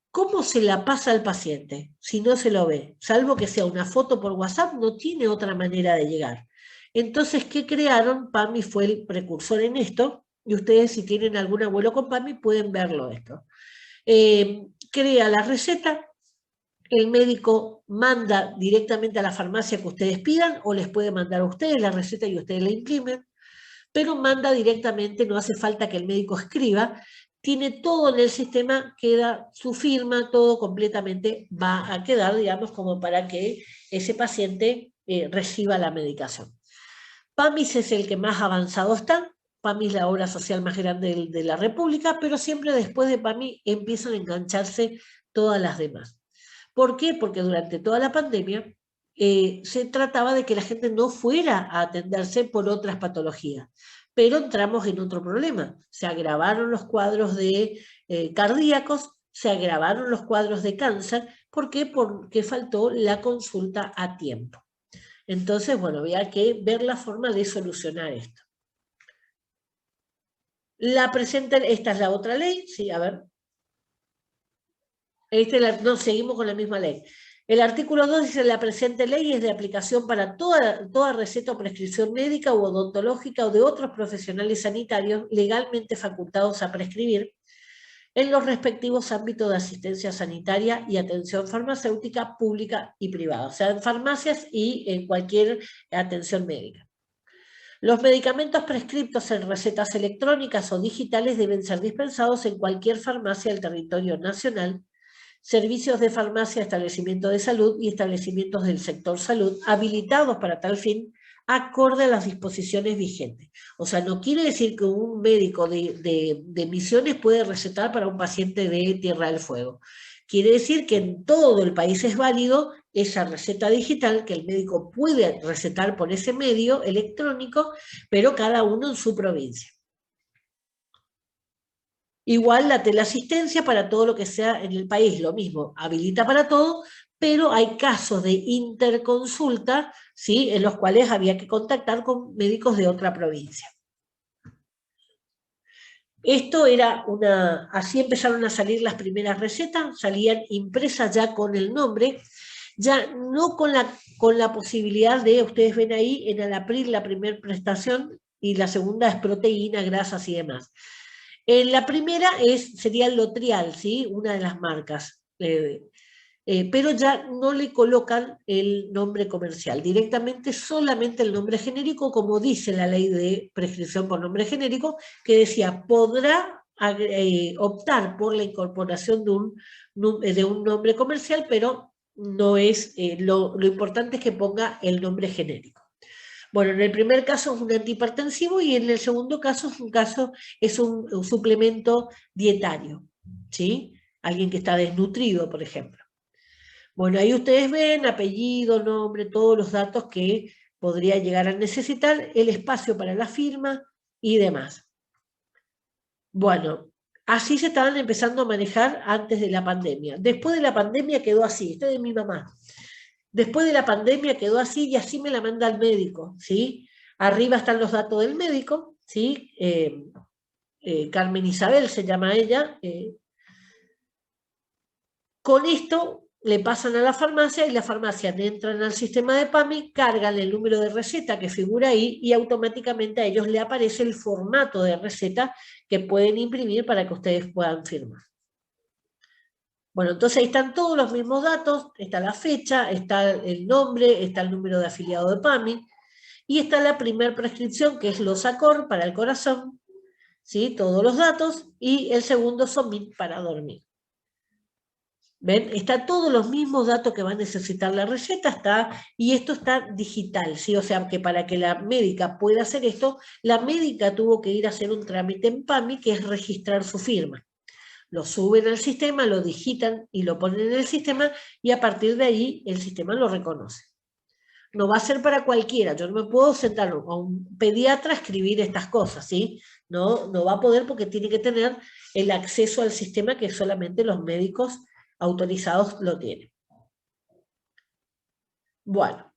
¿Cómo se la pasa al paciente si no se lo ve? Salvo que sea una foto por WhatsApp, no tiene otra manera de llegar. Entonces, ¿qué crearon? PAMI fue el precursor en esto, y ustedes si tienen algún abuelo con PAMI pueden verlo esto. Crea la receta, el médico manda directamente a la farmacia que ustedes pidan o les puede mandar a ustedes la receta y ustedes la imprimen. pero manda directamente, no hace falta que el médico escriba, tiene todo en el sistema, queda su firma, todo completamente va a quedar, digamos, como para que ese paciente reciba la medicación. PAMIS es el que más avanzado está. PAMI es la obra social más grande de la República, pero siempre después de PAMI empiezan a engancharse todas las demás. ¿Por qué? Porque durante toda la pandemia se trataba de que la gente no fuera a atenderse por otras patologías. Pero entramos en otro problema. Se agravaron los cuadros de cardíacos, se agravaron los cuadros de cáncer. ¿Por qué? Porque faltó la consulta a tiempo. Entonces, bueno, había que ver la forma de solucionar esto. Esta es la otra ley, sí, a ver. No, seguimos con la misma ley. El artículo 2 dice: la presente ley es de aplicación para toda receta o prescripción médica u odontológica o de otros profesionales sanitarios legalmente facultados a prescribir en los respectivos ámbitos de asistencia sanitaria y atención farmacéutica pública y privada, o sea, en farmacias y en cualquier atención médica. Los medicamentos prescriptos en recetas electrónicas o digitales deben ser dispensados en cualquier farmacia del territorio nacional, servicios de farmacia, establecimientos de salud y establecimientos del sector salud habilitados para tal fin, acorde a las disposiciones vigentes. O sea, no quiere decir que un médico de Misiones puede recetar para un paciente de Tierra del Fuego. Quiere decir que en todo el país es válido esa receta digital que el médico puede recetar por ese medio electrónico, pero cada uno en su provincia. Igual la teleasistencia para todo lo que sea en el país, lo mismo, habilita para todo, pero hay casos de interconsulta, ¿sí?, en los cuales había que contactar con médicos de otra provincia. Esto era así empezaron a salir las primeras recetas, salían impresas ya con el nombre, ya no con la posibilidad de, ustedes ven ahí en Alapril la primera prestación y la segunda es proteína, grasas y demás. La primera sería el Lotrial, ¿sí?, una de las marcas, pero ya no le colocan el nombre comercial, directamente solamente el nombre genérico, como dice la ley de prescripción por nombre genérico, que decía, podrá optar por la incorporación de un nombre comercial, pero no es, lo importante es que ponga el nombre genérico. Bueno, en el primer caso es un antihipertensivo y en el segundo caso es un suplemento dietario, ¿sí? Alguien que está desnutrido, por ejemplo. Bueno, ahí ustedes ven apellido, nombre, todos los datos que podría llegar a necesitar, el espacio para la firma y demás. Bueno, así se estaban empezando a manejar antes de la pandemia. Después de la pandemia quedó así, esto es de mi mamá. Después de la pandemia quedó así y así me la manda el médico, ¿sí? Arriba están los datos del médico, ¿sí? Carmen Isabel se llama ella. Con esto le pasan a la farmacia y la farmacia entran al sistema de PAMI, cargan el número de receta que figura ahí y automáticamente a ellos le aparece el formato de receta que pueden imprimir para que ustedes puedan firmar. Bueno, entonces ahí están todos los mismos datos, está la fecha, está el nombre, está el número de afiliado de PAMI, y está la primera prescripción, que es Losacor para el corazón, ¿sí?, todos los datos, y el segundo Somit para dormir. ¿Ven? Está todos los mismos datos que va a necesitar la receta, y esto está digital, ¿sí? O sea, que para que la médica pueda hacer esto, la médica tuvo que ir a hacer un trámite en PAMI, que es registrar su firma. Lo suben al sistema, lo digitan y lo ponen en el sistema y a partir de ahí el sistema lo reconoce. No va a ser para cualquiera, yo no me puedo sentar a un pediatra a escribir estas cosas, ¿sí? No va a poder porque tiene que tener el acceso al sistema que solamente los médicos autorizados lo tienen. Bueno,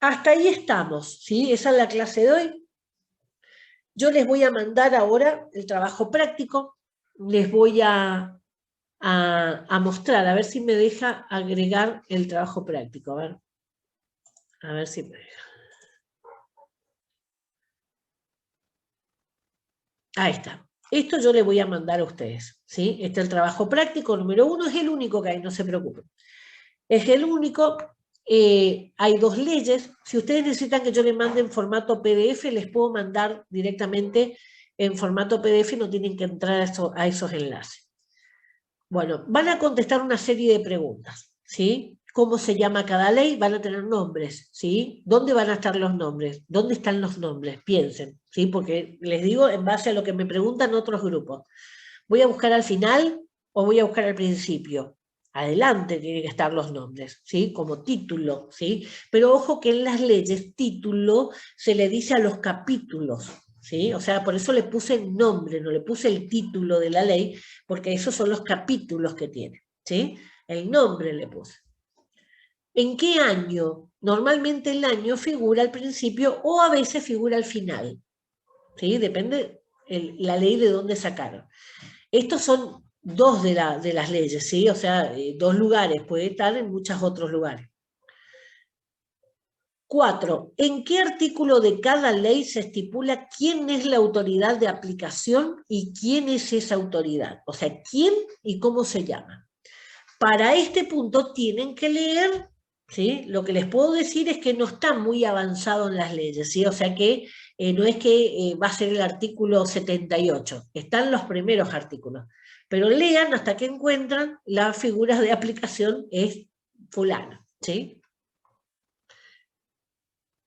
hasta ahí estamos, ¿sí? Esa es la clase de hoy. Yo les voy a mandar ahora el trabajo práctico, les voy a mostrar, a ver si me deja agregar el trabajo práctico, a ver si me deja. Ahí está. Esto yo le voy a mandar a ustedes, ¿sí? Este es el trabajo práctico número 1, es el único que hay, no se preocupen. Es el único, hay dos leyes. Si ustedes necesitan que yo les mande en formato PDF, les puedo mandar directamente en formato PDF y no tienen que entrar a esos enlaces. Bueno, van a contestar una serie de preguntas, ¿sí? ¿Cómo se llama cada ley? Van a tener nombres, ¿sí? ¿Dónde van a estar los nombres? ¿Dónde están los nombres? Piensen, ¿sí? Porque les digo en base a lo que me preguntan otros grupos. ¿Voy a buscar al final o voy a buscar al principio? Adelante tienen que estar los nombres, ¿sí? Como título, ¿sí? Pero ojo que en las leyes título se le dice a los capítulos, ¿sí? O sea, por eso le puse el nombre, no le puse el título de la ley, porque esos son los capítulos que tiene, ¿sí? El nombre le puse. ¿En qué año? Normalmente el año figura al principio o a veces figura al final, ¿sí? Depende la ley de dónde sacaron. Estos son dos de las leyes, ¿sí? O sea, dos lugares, puede estar en muchos otros lugares. 4. ¿En qué artículo de cada ley se estipula quién es la autoridad de aplicación y quién es esa autoridad? O sea, quién y cómo se llama. Para este punto tienen que leer, ¿sí? Lo que les puedo decir es que no está muy avanzado en las leyes, ¿sí? O sea que no es que va a ser el artículo 78, están los primeros artículos. Pero lean hasta que encuentran las figuras de aplicación es fulano, ¿sí?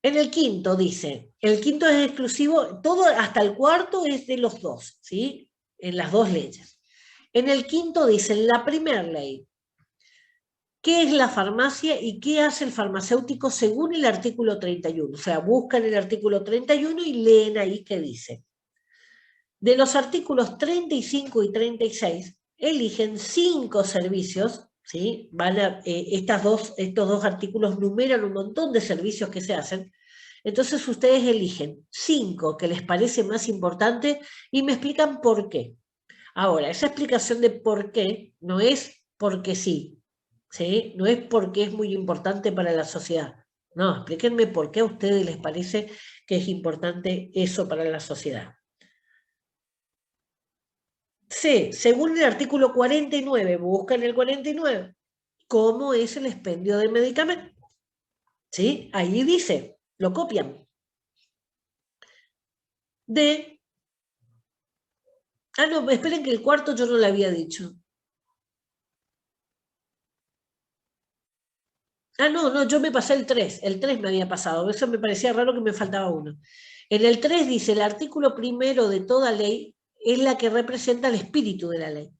En el quinto dice, el quinto es exclusivo, todo hasta el cuarto es de los dos, ¿sí? En las dos leyes. En el quinto dice, en la primera ley, ¿qué es la farmacia y qué hace el farmacéutico según el artículo 31? O sea, buscan el artículo 31 y leen ahí qué dice. De los artículos 35 y 36, eligen 5 servicios, ¿sí? Estos dos artículos numeran un montón de servicios que se hacen. Entonces ustedes eligen 5 que les parece más importante y me explican por qué. Ahora, esa explicación de por qué no es porque sí, ¿sí? No es porque es muy importante para la sociedad. No, explíquenme por qué a ustedes les parece que es importante eso para la sociedad. C, según el artículo 49, buscan el 49, ¿cómo es el expendio de medicamentos? ¿Sí? Ahí dice, lo copian. D, no, esperen que el cuarto yo no lo había dicho. No, yo me pasé el 3 me había pasado, eso me parecía raro que me faltaba uno. En el 3 dice, el artículo primero de toda ley es la que representa el espíritu de la ley.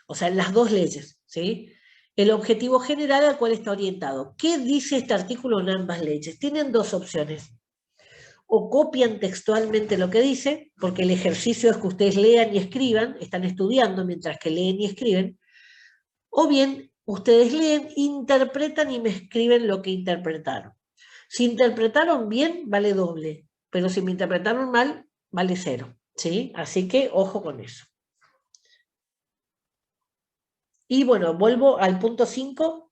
O sea, las dos leyes, ¿sí? El objetivo general al cual está orientado. ¿Qué dice este artículo en ambas leyes? Tienen dos opciones. O copian textualmente lo que dice, porque el ejercicio es que ustedes lean y escriban, están estudiando mientras que leen y escriben, o bien ustedes leen, interpretan y me escriben lo que interpretaron. Si interpretaron bien, vale doble, pero si me interpretaron mal, vale 0, ¿sí? Así que ojo con eso. Y bueno, vuelvo al punto 5.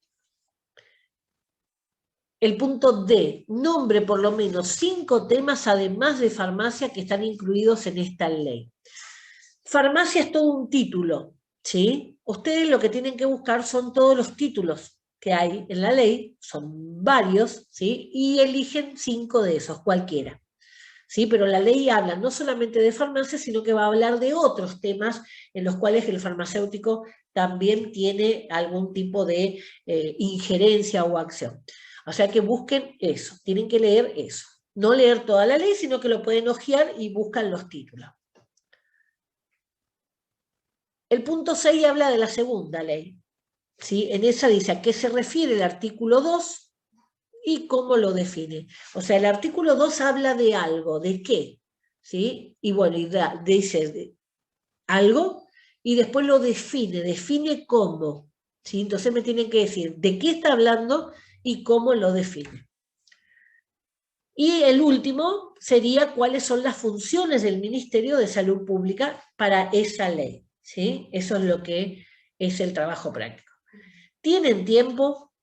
El punto D, nombre por lo menos 5 temas además de farmacia que están incluidos en esta ley. Farmacia es todo un título, ¿sí? Ustedes lo que tienen que buscar son todos los títulos que hay en la ley, son varios, ¿sí? Y eligen 5 de esos, cualquiera, ¿sí? Pero la ley habla no solamente de farmacia, sino que va a hablar de otros temas en los cuales el farmacéutico también tiene algún tipo de injerencia o acción. O sea que busquen eso, tienen que leer eso. No leer toda la ley, sino que lo pueden hojear y buscan los títulos. El punto 6 habla de la segunda ley, ¿sí? En esa dice a qué se refiere el artículo 2 y cómo lo define. O sea, el artículo 2 habla de algo, ¿de qué? ¿Sí? Y bueno, dice algo y después lo define cómo. ¿Sí? Entonces me tienen que decir de qué está hablando y cómo lo define. Y el último sería cuáles son las funciones del Ministerio de Salud Pública para esa ley, ¿sí? Eso es lo que es el trabajo práctico. ¿Tienen tiempo?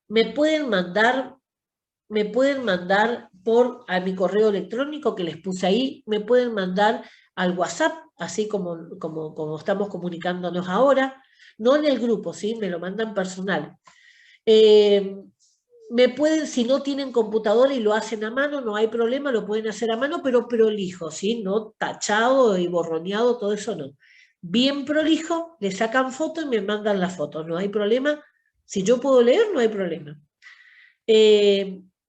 Me pueden mandar a mi correo electrónico que les puse ahí, me pueden mandar al WhatsApp, así como estamos comunicándonos ahora, no en el grupo, ¿sí? Me lo mandan personal. si no tienen computadora y lo hacen a mano, no hay problema, lo pueden hacer a mano, pero prolijo, ¿sí? No tachado y borroneado, todo eso no. Bien prolijo, le sacan foto y me mandan la foto, no hay problema. Si yo puedo leer, no hay problema.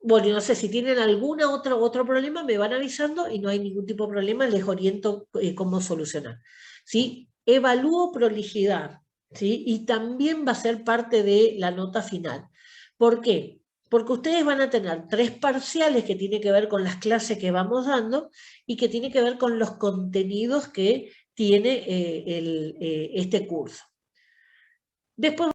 Bueno, y no sé, si tienen otro problema, me van avisando y no hay ningún tipo de problema, les oriento cómo solucionar. ¿Sí? Evalúo prolijidad, ¿sí? Y también va a ser parte de la nota final. ¿Por qué? Porque ustedes van a tener 3 parciales que tienen que ver con las clases que vamos dando y que tienen que ver con los contenidos que tiene este curso. Después